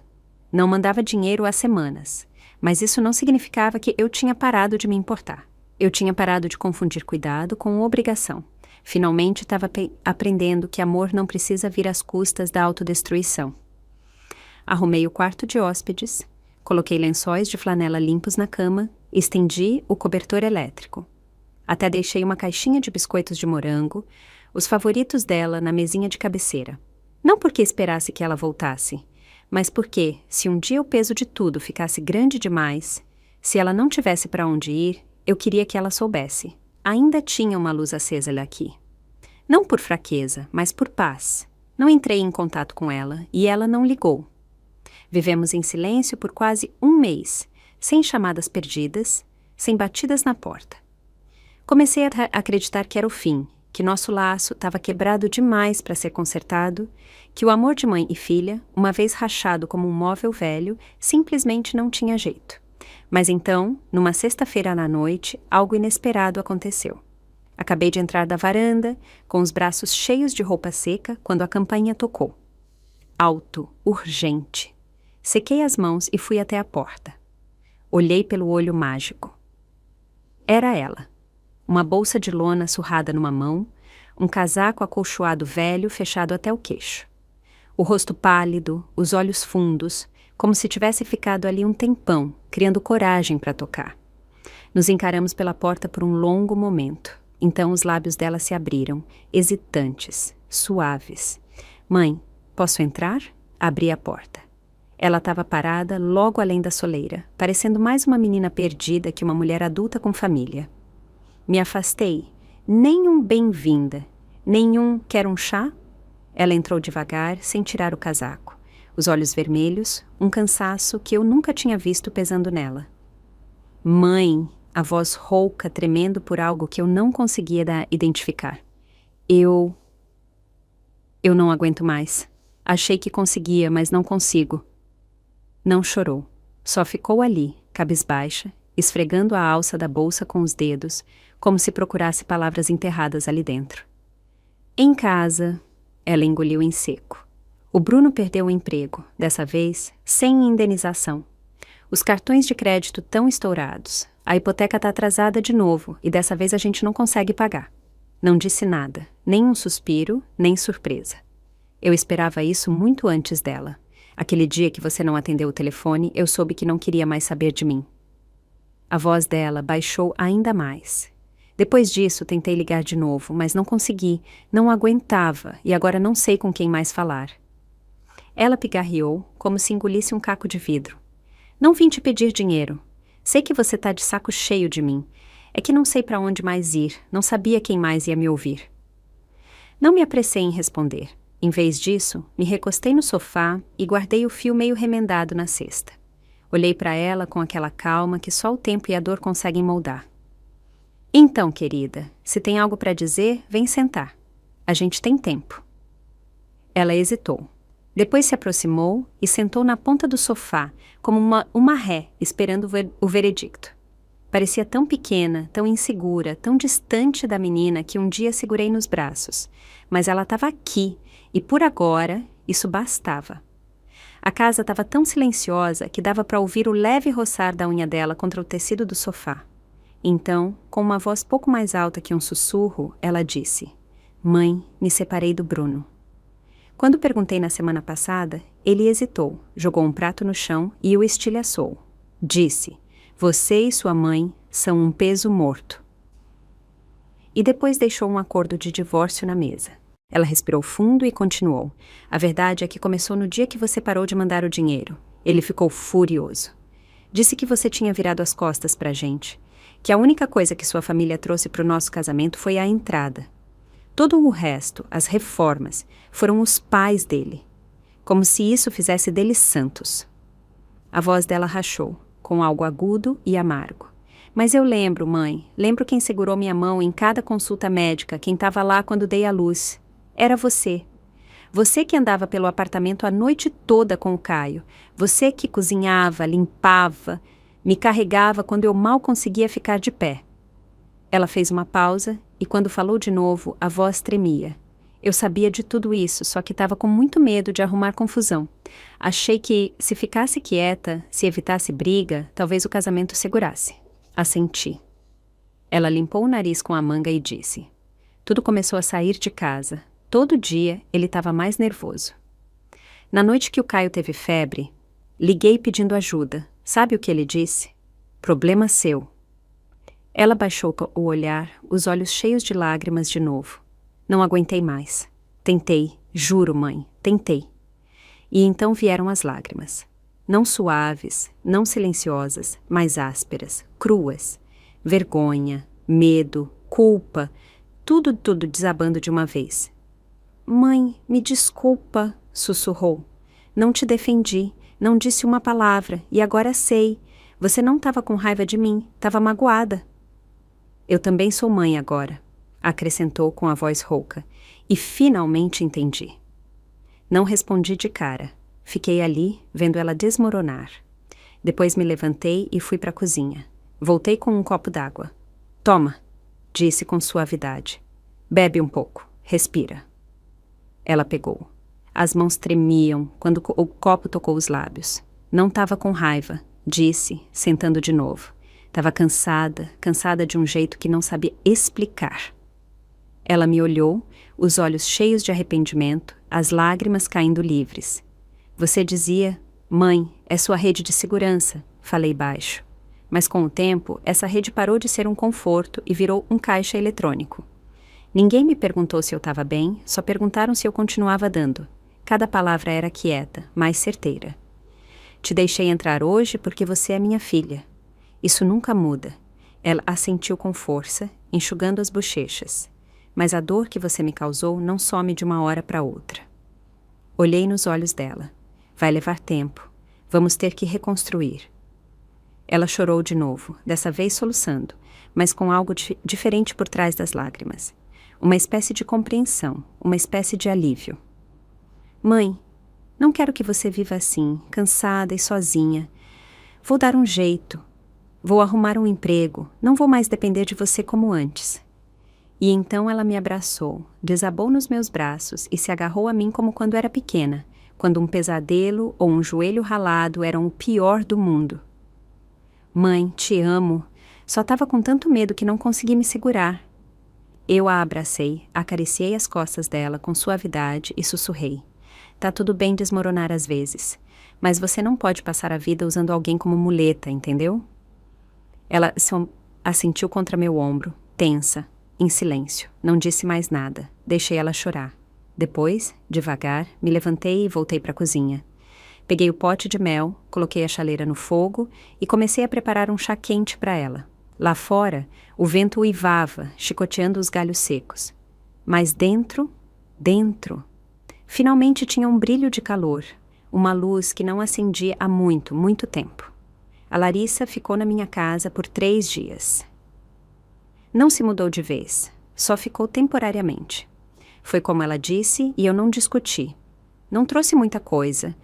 Não mandava dinheiro há semanas, mas isso não significava que eu tinha parado de me importar. Eu tinha parado de confundir cuidado com obrigação. Finalmente estava aprendendo que amor não precisa vir às custas da autodestruição. Arrumei o quarto de hóspedes, coloquei lençóis de flanela limpos na cama, estendi o cobertor elétrico. Até deixei uma caixinha de biscoitos de morango, os favoritos dela, na mesinha de cabeceira. Não porque esperasse que ela voltasse, mas porque, se um dia o peso de tudo ficasse grande demais, se ela não tivesse para onde ir, eu queria que ela soubesse. Ainda tinha uma luz acesa ali aqui. Não por fraqueza, mas por paz. Não entrei em contato com ela e ela não ligou. Vivemos em silêncio por quase 1 mês, sem chamadas perdidas, sem batidas na porta. Comecei a acreditar que era o fim, que nosso laço estava quebrado demais para ser consertado, que o amor de mãe e filha, uma vez rachado como um móvel velho, simplesmente não tinha jeito. Mas então, numa sexta-feira à noite, algo inesperado aconteceu. Acabei de entrar da varanda, com os braços cheios de roupa seca, quando a campainha tocou. Alto, urgente. Sequei as mãos e fui até a porta. Olhei pelo olho mágico. Era ela. Uma bolsa de lona surrada numa mão, um casaco acolchoado velho fechado até o queixo. O rosto pálido, os olhos fundos, como se tivesse ficado ali um tempão, criando coragem para tocar. Nos encaramos pela porta por um longo momento. Então os lábios dela se abriram, hesitantes, suaves. Mãe, posso entrar? Abri a porta. Ela estava parada logo além da soleira, parecendo mais uma menina perdida que uma mulher adulta com família. Me afastei. Nem um bem-vinda, nem um quer um chá? Ela entrou devagar, sem tirar o casaco. Os olhos vermelhos, um cansaço que eu nunca tinha visto pesando nela. Mãe, a voz rouca, tremendo por algo que eu não conseguia identificar. Eu não aguento mais. Achei que conseguia, mas não consigo. Não chorou. Só ficou ali, cabisbaixa, esfregando a alça da bolsa com os dedos, como se procurasse palavras enterradas ali dentro. Em casa, ela engoliu em seco. O Bruno perdeu o emprego, dessa vez sem indenização. Os cartões de crédito estão estourados. A hipoteca está atrasada de novo e dessa vez a gente não consegue pagar. Não disse nada, nem um suspiro, nem surpresa. Eu esperava isso muito antes dela. Aquele dia que você não atendeu o telefone, eu soube que não queria mais saber de mim. A voz dela baixou ainda mais. Depois disso, tentei ligar de novo, mas não consegui, não aguentava e agora não sei com quem mais falar. Ela pigarreou, como se engolisse um caco de vidro. Não vim te pedir dinheiro. Sei que você tá de saco cheio de mim. É que não sei para onde mais ir, não sabia quem mais ia me ouvir. Não me apressei em responder. Em vez disso, me recostei no sofá e guardei o fio meio remendado na cesta. Olhei para ela com aquela calma que só o tempo e a dor conseguem moldar. Então, querida, se tem algo para dizer, vem sentar. A gente tem tempo. Ela hesitou. Depois se aproximou e sentou na ponta do sofá, como uma ré, esperando o veredicto. Parecia tão pequena, tão insegura, tão distante da menina que um dia segurei nos braços. Mas ela estava aqui, e por agora, isso bastava. A casa estava tão silenciosa que dava para ouvir o leve roçar da unha dela contra o tecido do sofá. Então, com uma voz pouco mais alta que um sussurro, ela disse: Mãe, me separei do Bruno. Quando perguntei na semana passada, ele hesitou, jogou um prato no chão e o estilhaçou. Disse: Você e sua mãe são um peso morto. E depois deixou um acordo de divórcio na mesa. Ela respirou fundo e continuou. A verdade é que começou no dia que você parou de mandar o dinheiro. Ele ficou furioso. Disse que você tinha virado as costas pra gente, que a única coisa que sua família trouxe pro nosso casamento foi a entrada. Todo o resto, as reformas, foram os pais dele, como se isso fizesse deles santos. A voz dela rachou, com algo agudo e amargo. Mas eu lembro, mãe, lembro quem segurou minha mão em cada consulta médica, quem estava lá quando dei à luz. Era você. Você que andava pelo apartamento a noite toda com o Caio. Você que cozinhava, limpava, me carregava quando eu mal conseguia ficar de pé. Ela fez uma pausa e quando falou de novo, a voz tremia. Eu sabia de tudo isso, só que estava com muito medo de arrumar confusão. Achei que, se ficasse quieta, se evitasse briga, talvez o casamento segurasse. Assenti. Ela limpou o nariz com a manga e disse: tudo começou a sair de casa. Todo dia ele estava mais nervoso. Na noite que o Caio teve febre, liguei pedindo ajuda. Sabe o que ele disse? Problema seu. Ela baixou o olhar, os olhos cheios de lágrimas de novo. Não aguentei mais. Tentei, juro, mãe, tentei. E então vieram as lágrimas. Não suaves, não silenciosas, mas ásperas, cruas. Vergonha, medo, culpa, tudo desabando de uma vez. Mãe, me desculpa, sussurrou. Não te defendi, não disse uma palavra, e agora sei. Você não estava com raiva de mim, estava magoada. Eu também sou mãe agora, acrescentou com a voz rouca, e finalmente entendi. Não respondi de cara. Fiquei ali, vendo ela desmoronar. Depois me levantei e fui para a cozinha. Voltei com um copo d'água. Toma, disse com suavidade. Bebe um pouco, respira. Ela pegou. As mãos tremiam quando o copo tocou os lábios. Não estava com raiva, disse, sentando de novo. Estava cansada de um jeito que não sabia explicar. Ela me olhou, os olhos cheios de arrependimento, as lágrimas caindo livres. Você dizia, mãe, é sua rede de segurança, falei baixo. Mas com o tempo, essa rede parou de ser um conforto e virou um caixa eletrônico. Ninguém me perguntou se eu estava bem, só perguntaram se eu continuava dando. Cada palavra era quieta, mais certeira. Te deixei entrar hoje porque você é minha filha. Isso nunca muda. Ela assentiu com força, enxugando as bochechas. Mas a dor que você me causou não some de uma hora para outra. Olhei nos olhos dela. Vai levar tempo. Vamos ter que reconstruir. Ela chorou de novo, dessa vez soluçando, mas com algo diferente por trás das lágrimas. Uma espécie de compreensão, uma espécie de alívio. Mãe, não quero que você viva assim, cansada e sozinha. Vou dar um jeito. Vou arrumar um emprego. Não vou mais depender de você como antes. E então ela me abraçou, desabou nos meus braços e se agarrou a mim como quando era pequena, quando um pesadelo ou um joelho ralado eram o pior do mundo. Mãe, te amo. Só estava com tanto medo que não consegui me segurar. Eu a abracei, acariciei as costas dela com suavidade e sussurrei. Tá tudo bem desmoronar às vezes, mas você não pode passar a vida usando alguém como muleta, entendeu? Ela assentiu contra meu ombro, tensa, em silêncio. Não disse mais nada. Deixei ela chorar. Depois, devagar, me levantei e voltei para a cozinha. Peguei o pote de mel, coloquei a chaleira no fogo e comecei a preparar um chá quente para ela. Lá fora, o vento uivava, chicoteando os galhos secos. Mas dentro, finalmente tinha um brilho de calor, uma luz que não acendia há muito, muito tempo. A Larissa ficou na minha casa por 3 dias. Não se mudou de vez, só ficou temporariamente. Foi como ela disse e eu não discuti. Não trouxe muita coisa,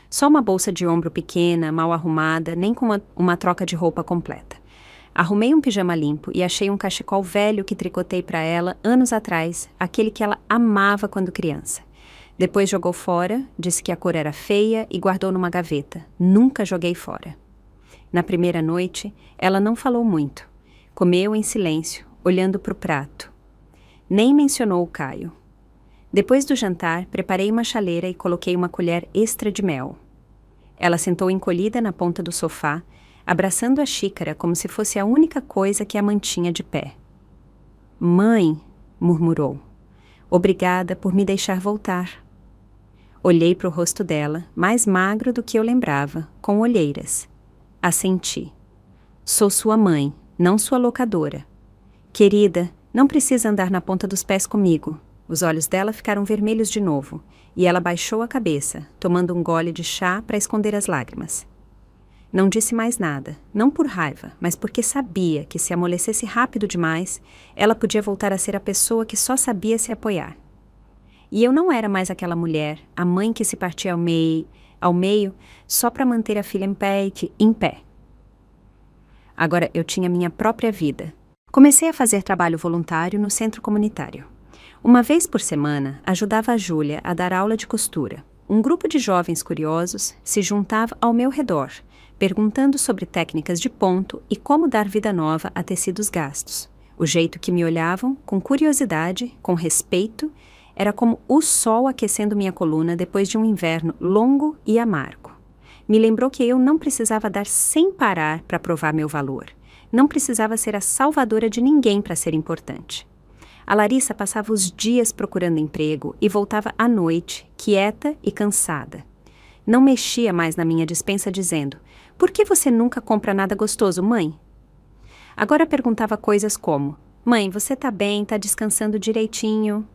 só uma bolsa de ombro pequena, mal arrumada, nem com uma troca de roupa completa. Arrumei um pijama limpo e achei um cachecol velho que tricotei para ela anos atrás, aquele que ela amava quando criança. Depois jogou fora, disse que a cor era feia e guardou numa gaveta. Nunca joguei fora. Na primeira noite, ela não falou muito. Comeu em silêncio, olhando para o prato. Nem mencionou o Caio. Depois do jantar, preparei uma chaleira e coloquei uma colher extra de mel. Ela sentou encolhida na ponta do sofá, abraçando a xícara como se fosse a única coisa que a mantinha de pé. Mãe, murmurou, obrigada por me deixar voltar. Olhei para o rosto dela, mais magro do que eu lembrava, com olheiras. Assenti. Sou sua mãe, não sua locadora. Querida, não precisa andar na ponta dos pés comigo. Os olhos dela ficaram vermelhos de novo, e ela baixou a cabeça, tomando um gole de chá para esconder as lágrimas. Não disse mais nada, não por raiva, mas porque sabia que se amolecesse rápido demais, ela podia voltar a ser a pessoa que só sabia se apoiar. E eu não era mais aquela mulher, a mãe que se partia ao meio só para manter a filha em pé. Agora eu tinha minha própria vida. Comecei a fazer trabalho voluntário no centro comunitário. Uma vez por semana, ajudava a Júlia a dar aula de costura. Um grupo de jovens curiosos se juntava ao meu redor, perguntando sobre técnicas de ponto e como dar vida nova a tecidos gastos. O jeito que me olhavam, com curiosidade, com respeito, era como o sol aquecendo minha coluna depois de um inverno longo e amargo. Me lembrou que eu não precisava dar sem parar para provar meu valor. Não precisava ser a salvadora de ninguém para ser importante. A Larissa passava os dias procurando emprego e voltava à noite, quieta e cansada. Não mexia mais na minha despensa dizendo: "Por que você nunca compra nada gostoso, mãe?" Agora perguntava coisas como: "Mãe, você tá bem, tá descansando direitinho?"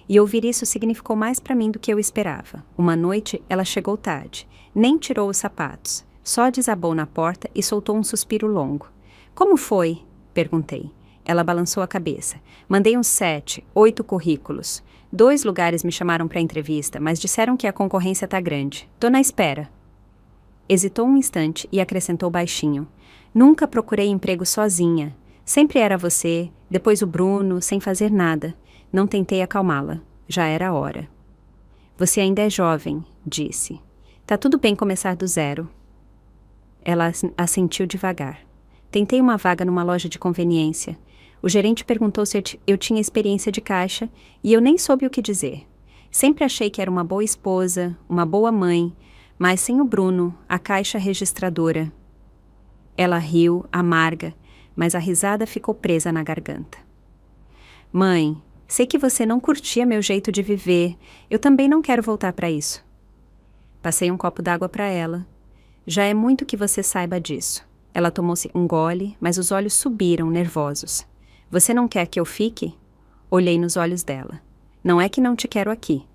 E ouvir isso significou mais para mim do que eu esperava. Uma noite ela chegou tarde, nem tirou os sapatos, só desabou na porta e soltou um suspiro longo. "Como foi?" perguntei. Ela balançou a cabeça. "Mandei uns 7, 8 currículos. 2 lugares me chamaram para entrevista, mas disseram que a concorrência tá grande. Tô na espera." Hesitou um instante e acrescentou baixinho: "Nunca procurei emprego sozinha. Sempre era você, depois o Bruno, sem fazer nada." Não tentei acalmá-la. Já era a hora. "Você ainda é jovem", disse. "Tá tudo bem começar do zero." Ela assentiu devagar. "Tentei uma vaga numa loja de conveniência. O gerente perguntou se eu tinha experiência de caixa e eu nem soube o que dizer. Sempre achei que era uma boa esposa, uma boa mãe, mas sem o Bruno, a caixa registradora." Ela riu, amarga, mas a risada ficou presa na garganta. "Mãe, sei que você não curtia meu jeito de viver. Eu também não quero voltar para isso." Passei um copo d'água para ela. "Já é muito que você saiba disso." Ela tomou-se um gole, mas os olhos subiram, nervosos. "Você não quer que eu fique?" Olhei nos olhos dela. "Não é que não te quero aqui",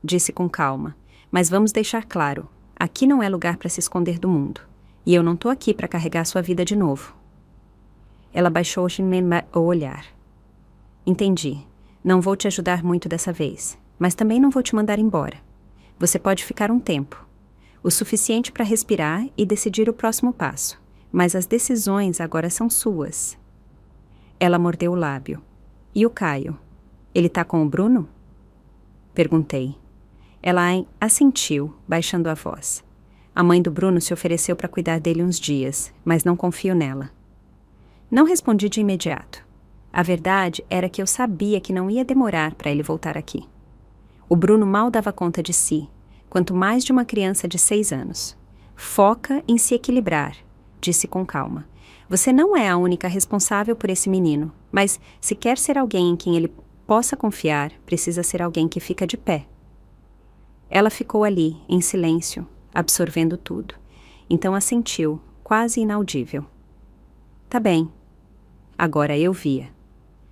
disse com calma. "Mas vamos deixar claro, aqui não é lugar para se esconder do mundo. E eu não tô aqui para carregar sua vida de novo." Ela baixou o olhar. "Entendi. Não vou te ajudar muito dessa vez, mas também não vou te mandar embora. Você pode ficar um tempo, o suficiente para respirar e decidir o próximo passo, mas as decisões agora são suas." Ela mordeu o lábio. "E o Caio? Ele tá com o Bruno?" Perguntei. Ela assentiu, baixando a voz. "A mãe do Bruno se ofereceu para cuidar dele uns dias, mas não confio nela." Não respondi de imediato. A verdade era que eu sabia que não ia demorar para ele voltar aqui. O Bruno mal dava conta de si, quanto mais de uma criança de 6 anos. "Foca em se equilibrar", disse com calma. "Você não é a única responsável por esse menino, mas se quer ser alguém em quem ele possa confiar, precisa ser alguém que fica de pé." Ela ficou ali, em silêncio, absorvendo tudo. Então assentiu, quase inaudível. "Tá bem." Agora eu via.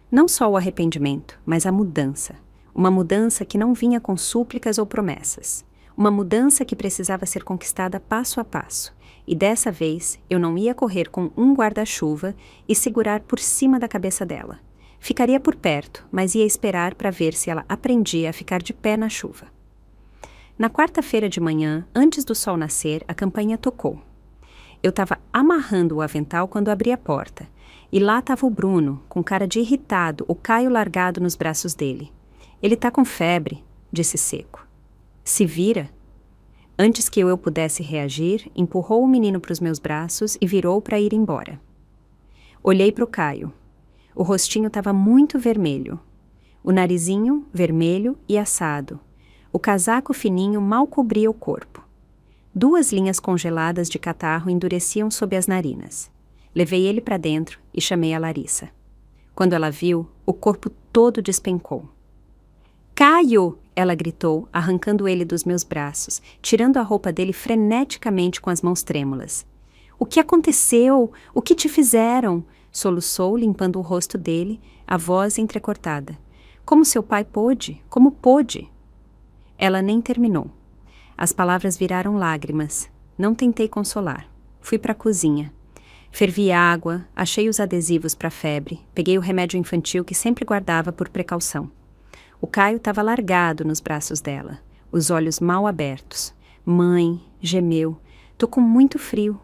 Não só o arrependimento, mas a mudança. Uma mudança que não vinha com súplicas ou promessas. Uma mudança que precisava ser conquistada passo a passo. E dessa vez eu não ia correr com um guarda-chuva e segurar por cima da cabeça dela. Ficaria por perto, mas ia esperar para ver se ela aprendia a ficar de pé na chuva. Na quarta-feira de manhã, antes do sol nascer, a campainha tocou. Eu estava amarrando o avental quando abri a porta. E lá estava o Bruno, com cara de irritado, o Caio largado nos braços dele. "Ele tá com febre", disse seco. "Se vira." Antes que eu pudesse reagir, empurrou o menino para os meus braços e virou para ir embora. Olhei para o Caio. O rostinho estava muito vermelho. O narizinho vermelho e assado. O casaco fininho mal cobria o corpo. 2 linhas congeladas de catarro endureciam sob as narinas. Levei ele para dentro e chamei a Larissa. Quando ela viu, o corpo todo despencou. "Caio!" ela gritou, arrancando ele dos meus braços, tirando a roupa dele freneticamente com as mãos trêmulas. O que aconteceu? O que te fizeram? Soluçou, limpando o rosto dele, a voz entrecortada. Como seu pai pôde? Como pôde? Ela nem terminou. As palavras viraram lágrimas. Não tentei consolar. Fui para a cozinha. Fervi água, achei os adesivos para febre, peguei o remédio infantil que sempre guardava por precaução. O Caio estava largado nos braços dela, os olhos mal abertos. Mãe, gemeu. Tô com muito frio.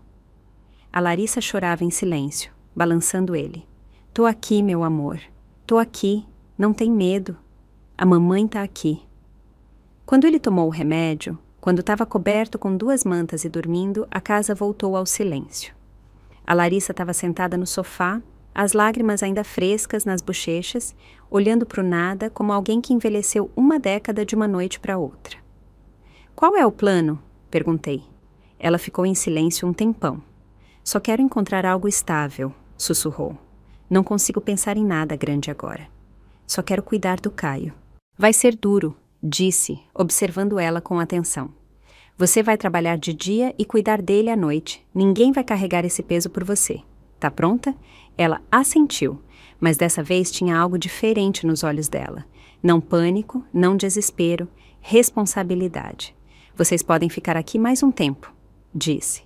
A Larissa chorava em silêncio, balançando ele. Tô aqui, meu amor. Tô aqui. Não tem medo. A mamãe tá aqui. Quando ele tomou o remédio, quando estava coberto com 2 mantas e dormindo, a casa voltou ao silêncio. A Larissa estava sentada no sofá, as lágrimas ainda frescas nas bochechas, olhando para o nada como alguém que envelheceu 1 década de uma noite para outra. Qual é o plano? Perguntei. Ela ficou em silêncio um tempão. Só quero encontrar algo estável, sussurrou. Não consigo pensar em nada grande agora. Só quero cuidar do Caio. Vai ser duro, disse, observando ela com atenção. Você vai trabalhar de dia e cuidar dele à noite. Ninguém vai carregar esse peso por você. Tá pronta? Ela assentiu, mas dessa vez tinha algo diferente nos olhos dela. Não pânico, não desespero, responsabilidade. Vocês podem ficar aqui mais um tempo, disse.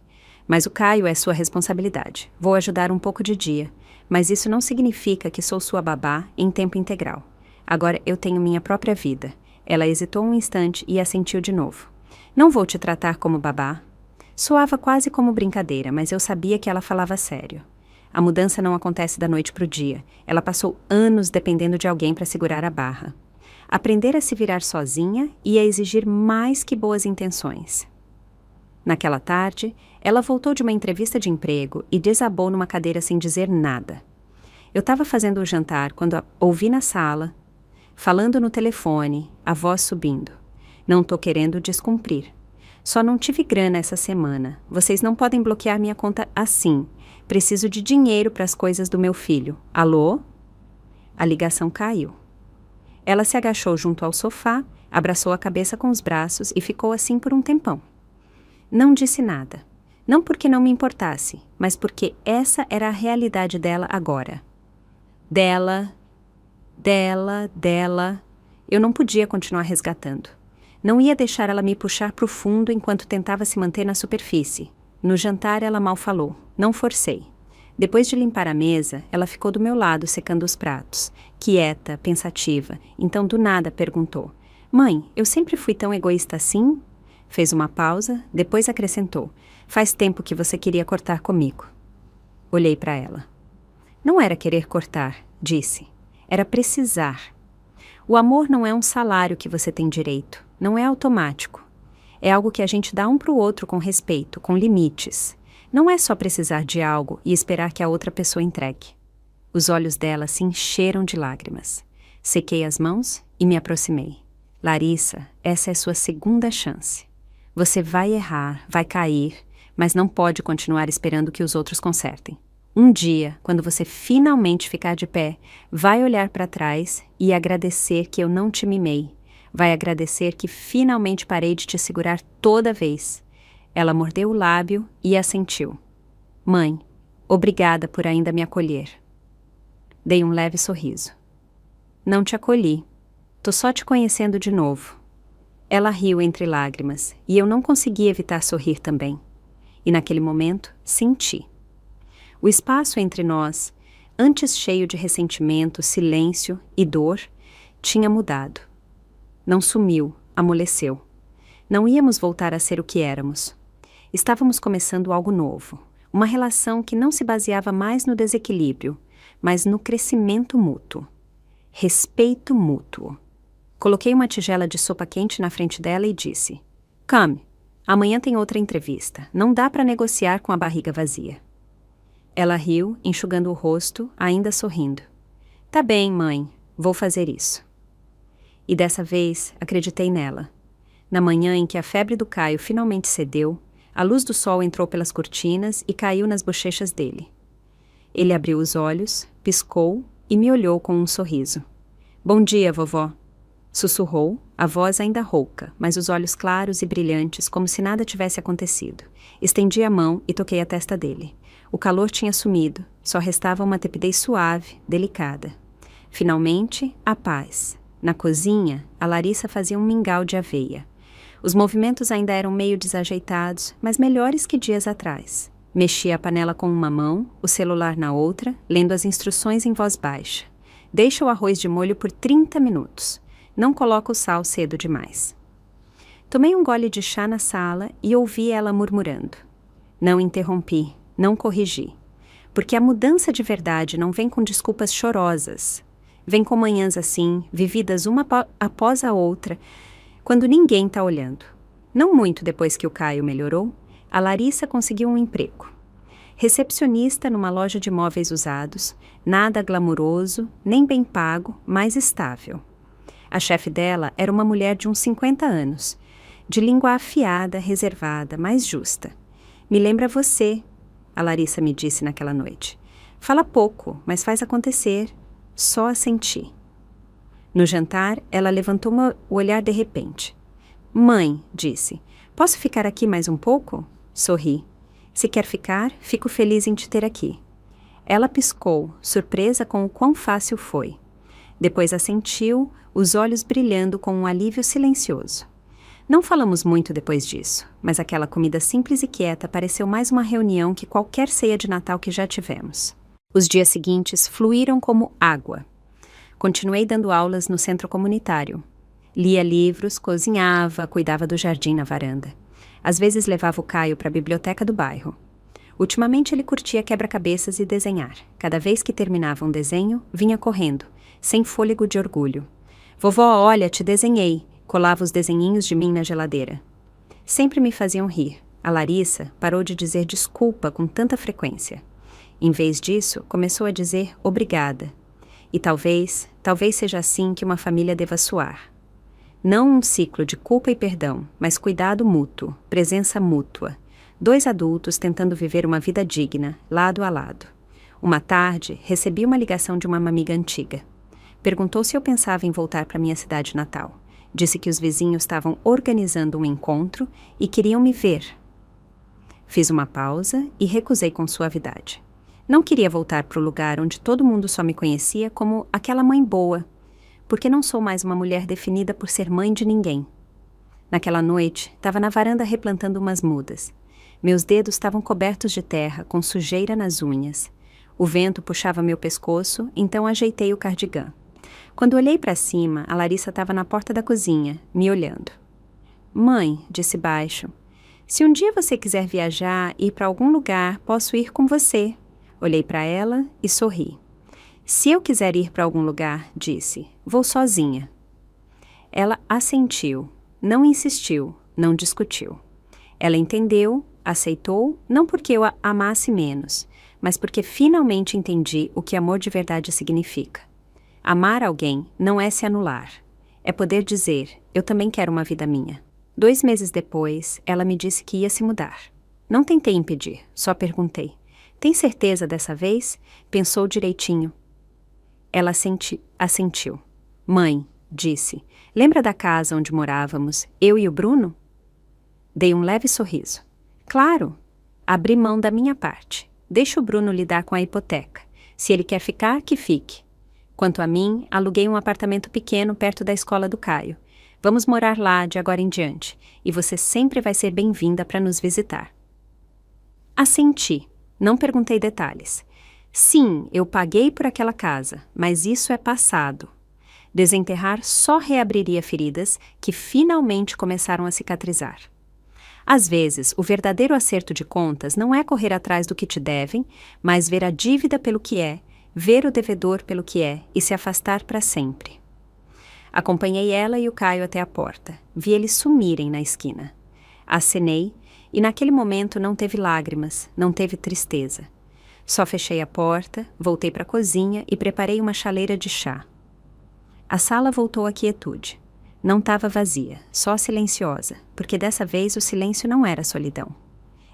Mas o Caio é sua responsabilidade. Vou ajudar um pouco de dia, mas isso não significa que sou sua babá em tempo integral. Agora eu tenho minha própria vida. Ela hesitou um instante e assentiu de novo. Não vou te tratar como babá. Soava quase como brincadeira, mas eu sabia que ela falava sério. A mudança não acontece da noite para o dia. Ela passou anos dependendo de alguém para segurar a barra. Aprender a se virar sozinha ia exigir mais que boas intenções. Naquela tarde, ela voltou de uma entrevista de emprego e desabou numa cadeira sem dizer nada. Eu estava fazendo o jantar quando a ouvi na sala, falando no telefone, a voz subindo. Não tô querendo descumprir. Só não tive grana essa semana. Vocês não podem bloquear minha conta assim. Preciso de dinheiro para as coisas do meu filho. Alô? A ligação caiu. Ela se agachou junto ao sofá, abraçou a cabeça com os braços e ficou assim por um tempão. Não disse nada. Não porque não me importasse, mas porque essa era a realidade dela agora. Dela. Eu não podia continuar resgatando. Não ia deixar ela me puxar para o fundo enquanto tentava se manter na superfície. No jantar ela mal falou. Não forcei. Depois de limpar a mesa, ela ficou do meu lado secando os pratos. Quieta, pensativa. Então do nada perguntou. Mãe, eu sempre fui tão egoísta assim? Fez uma pausa, depois acrescentou. Faz tempo que você queria cortar comigo. Olhei para ela. Não era querer cortar, disse. Era precisar. O amor não é um salário que você tem direito. Não é automático. É algo que a gente dá um para o outro com respeito, com limites. Não é só precisar de algo e esperar que a outra pessoa entregue. Os olhos dela se encheram de lágrimas. Sequei as mãos e me aproximei. Larissa, essa é sua segunda chance. Você vai errar, vai cair, mas não pode continuar esperando que os outros consertem. Um dia, quando você finalmente ficar de pé, vai olhar para trás e agradecer que eu não te mimei. Vai agradecer que finalmente parei de te segurar toda vez. Ela mordeu o lábio e assentiu. Mãe, obrigada por ainda me acolher. Dei um leve sorriso. Não te acolhi. Tô só te conhecendo de novo. Ela riu entre lágrimas e eu não consegui evitar sorrir também. E naquele momento, senti. O espaço entre nós, antes cheio de ressentimento, silêncio e dor, tinha mudado. Não sumiu, amoleceu. Não íamos voltar a ser o que éramos. Estávamos começando algo novo, uma relação que não se baseava mais no desequilíbrio, mas no crescimento mútuo. Respeito mútuo. Coloquei uma tigela de sopa quente na frente dela e disse: Come, amanhã tem outra entrevista. Não dá para negociar com a barriga vazia. Ela riu, enxugando o rosto, ainda sorrindo. Tá bem, mãe, vou fazer isso. E dessa vez acreditei nela. Na manhã em que a febre do Caio finalmente cedeu, a luz do sol entrou pelas cortinas e caiu nas bochechas dele. Ele abriu os olhos, piscou e me olhou com um sorriso. Bom dia, vovó. Sussurrou, a voz ainda rouca, mas os olhos claros e brilhantes, como se nada tivesse acontecido. Estendi a mão e toquei a testa dele. O calor tinha sumido, só restava uma tepidez suave, delicada. Finalmente, a paz. Na cozinha, a Larissa fazia um mingau de aveia. Os movimentos ainda eram meio desajeitados, mas melhores que dias atrás. Mexia a panela com uma mão, o celular na outra, lendo as instruções em voz baixa. Deixa o arroz de molho por 30 minutos. Não coloca o sal cedo demais. Tomei um gole de chá na sala e ouvi ela murmurando. Não interrompi, não corrigi. Porque a mudança de verdade não vem com desculpas chorosas. Vem com manhãs assim, vividas uma após a outra, quando ninguém está olhando. Não muito depois que o Caio melhorou, a Larissa conseguiu um emprego. Recepcionista numa loja de móveis usados, nada glamuroso, nem bem pago, mas estável. A chefe dela era uma mulher de uns 50 anos, de língua afiada, reservada, mas justa. Me lembra você, a Larissa me disse naquela noite. Fala pouco, mas faz acontecer. Só assenti. No jantar, ela levantou o olhar de repente. Mãe, disse, posso ficar aqui mais um pouco? Sorri. Se quer ficar, fico feliz em te ter aqui. Ela piscou, surpresa com o quão fácil foi. Depois assentiu, os olhos brilhando com um alívio silencioso. Não falamos muito depois disso, mas aquela comida simples e quieta pareceu mais uma reunião que qualquer ceia de Natal que já tivemos. Os dias seguintes fluíram como água. Continuei dando aulas no centro comunitário. Lia livros, cozinhava, cuidava do jardim na varanda. Às vezes levava o Caio para a biblioteca do bairro. Ultimamente ele curtia quebra-cabeças e desenhar. Cada vez que terminava um desenho, vinha correndo, sem fôlego de orgulho. Vovó, olha, te desenhei. Colava os desenhinhos de mim na geladeira. Sempre me faziam rir. A Larissa parou de dizer desculpa com tanta frequência. Em vez disso, começou a dizer obrigada. E talvez seja assim que uma família deva soar. Não um ciclo de culpa e perdão, mas cuidado mútuo, presença mútua. Dois adultos tentando viver uma vida digna, lado a lado. Uma tarde, recebi uma ligação de uma amiga antiga. Perguntou se eu pensava em voltar para minha cidade natal. Disse que os vizinhos estavam organizando um encontro e queriam me ver. Fiz uma pausa e recusei com suavidade. Não queria voltar para o lugar onde todo mundo só me conhecia como aquela mãe boa, porque não sou mais uma mulher definida por ser mãe de ninguém. Naquela noite, estava na varanda replantando umas mudas. Meus dedos estavam cobertos de terra, com sujeira nas unhas. O vento puxava meu pescoço, então ajeitei o cardigã. Quando olhei para cima, a Larissa estava na porta da cozinha, me olhando. Mãe, disse baixo, se um dia você quiser viajar e ir para algum lugar, posso ir com você. Olhei para ela e sorri. Se eu quiser ir para algum lugar, disse, vou sozinha. Ela assentiu, não insistiu, não discutiu. Ela entendeu, aceitou, não porque eu a amasse menos, mas porque finalmente entendi o que amor de verdade significa. Amar alguém não é se anular. É poder dizer, eu também quero uma vida minha. 2 meses depois, ela me disse que ia se mudar. Não tentei impedir, só perguntei. Tem certeza dessa vez? Pensou direitinho. Ela assentiu. Mãe, disse, lembra da casa onde morávamos, eu e o Bruno? Dei um leve sorriso. Claro. Abri mão da minha parte. Deixa o Bruno lidar com a hipoteca. Se ele quer ficar, que fique. Quanto a mim, aluguei um apartamento pequeno perto da escola do Caio. Vamos morar lá de agora em diante, e você sempre vai ser bem-vinda para nos visitar. Assenti. Não perguntei detalhes. Sim, eu paguei por aquela casa, mas isso é passado. Desenterrar só reabriria feridas que finalmente começaram a cicatrizar. Às vezes, o verdadeiro acerto de contas não é correr atrás do que te devem, mas ver a dívida pelo que é, ver o devedor pelo que é e se afastar para sempre. Acompanhei ela e o Caio até a porta. Vi eles sumirem na esquina. Acenei e naquele momento não teve lágrimas, não teve tristeza. Só fechei a porta, voltei para a cozinha e preparei uma chaleira de chá. A sala voltou à quietude. Não estava vazia, só silenciosa, porque dessa vez o silêncio não era solidão.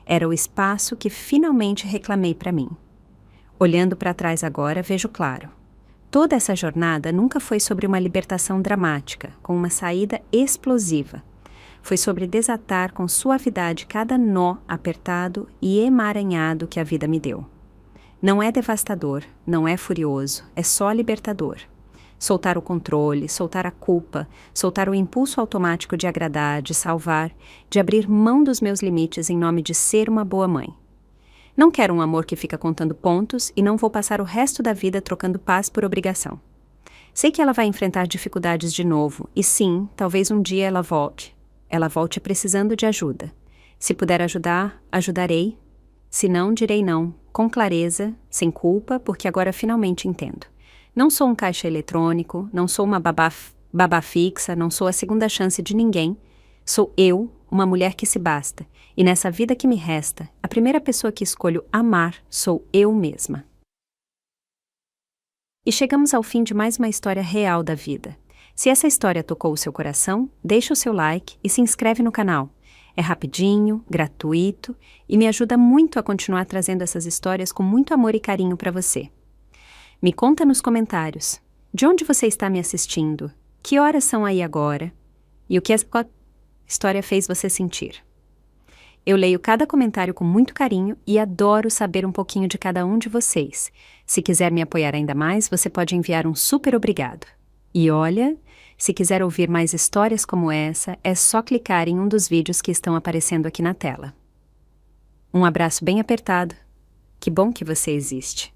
Era o espaço que finalmente reclamei para mim. Olhando para trás agora, vejo claro. Toda essa jornada nunca foi sobre uma libertação dramática, com uma saída explosiva. Foi sobre desatar com suavidade cada nó apertado e emaranhado que a vida me deu. Não é devastador, não é furioso, é só libertador. Soltar o controle, soltar a culpa, soltar o impulso automático de agradar, de salvar, de abrir mão dos meus limites em nome de ser uma boa mãe. Não quero um amor que fica contando pontos e não vou passar o resto da vida trocando paz por obrigação. Sei que ela vai enfrentar dificuldades de novo e sim, talvez um dia ela volte. Ela volte precisando de ajuda. Se puder ajudar, ajudarei. Se não, direi não, com clareza, sem culpa, porque agora finalmente entendo. Não sou um caixa eletrônico, não sou uma babá fixa, não sou a segunda chance de ninguém. Sou eu, uma mulher que se basta, e nessa vida que me resta, a primeira pessoa que escolho amar sou eu mesma. E chegamos ao fim de mais uma história real da vida. Se essa história tocou o seu coração, deixa o seu like e se inscreve no canal. É rapidinho, gratuito e me ajuda muito a continuar trazendo essas histórias com muito amor e carinho para você. Me conta nos comentários, de onde você está me assistindo, que horas são aí agora e o que essa história fez você sentir. Eu leio cada comentário com muito carinho e adoro saber um pouquinho de cada um de vocês. Se quiser me apoiar ainda mais, você pode enviar um super obrigado. E olha, se quiser ouvir mais histórias como essa, é só clicar em um dos vídeos que estão aparecendo aqui na tela. Um abraço bem apertado. Que bom que você existe.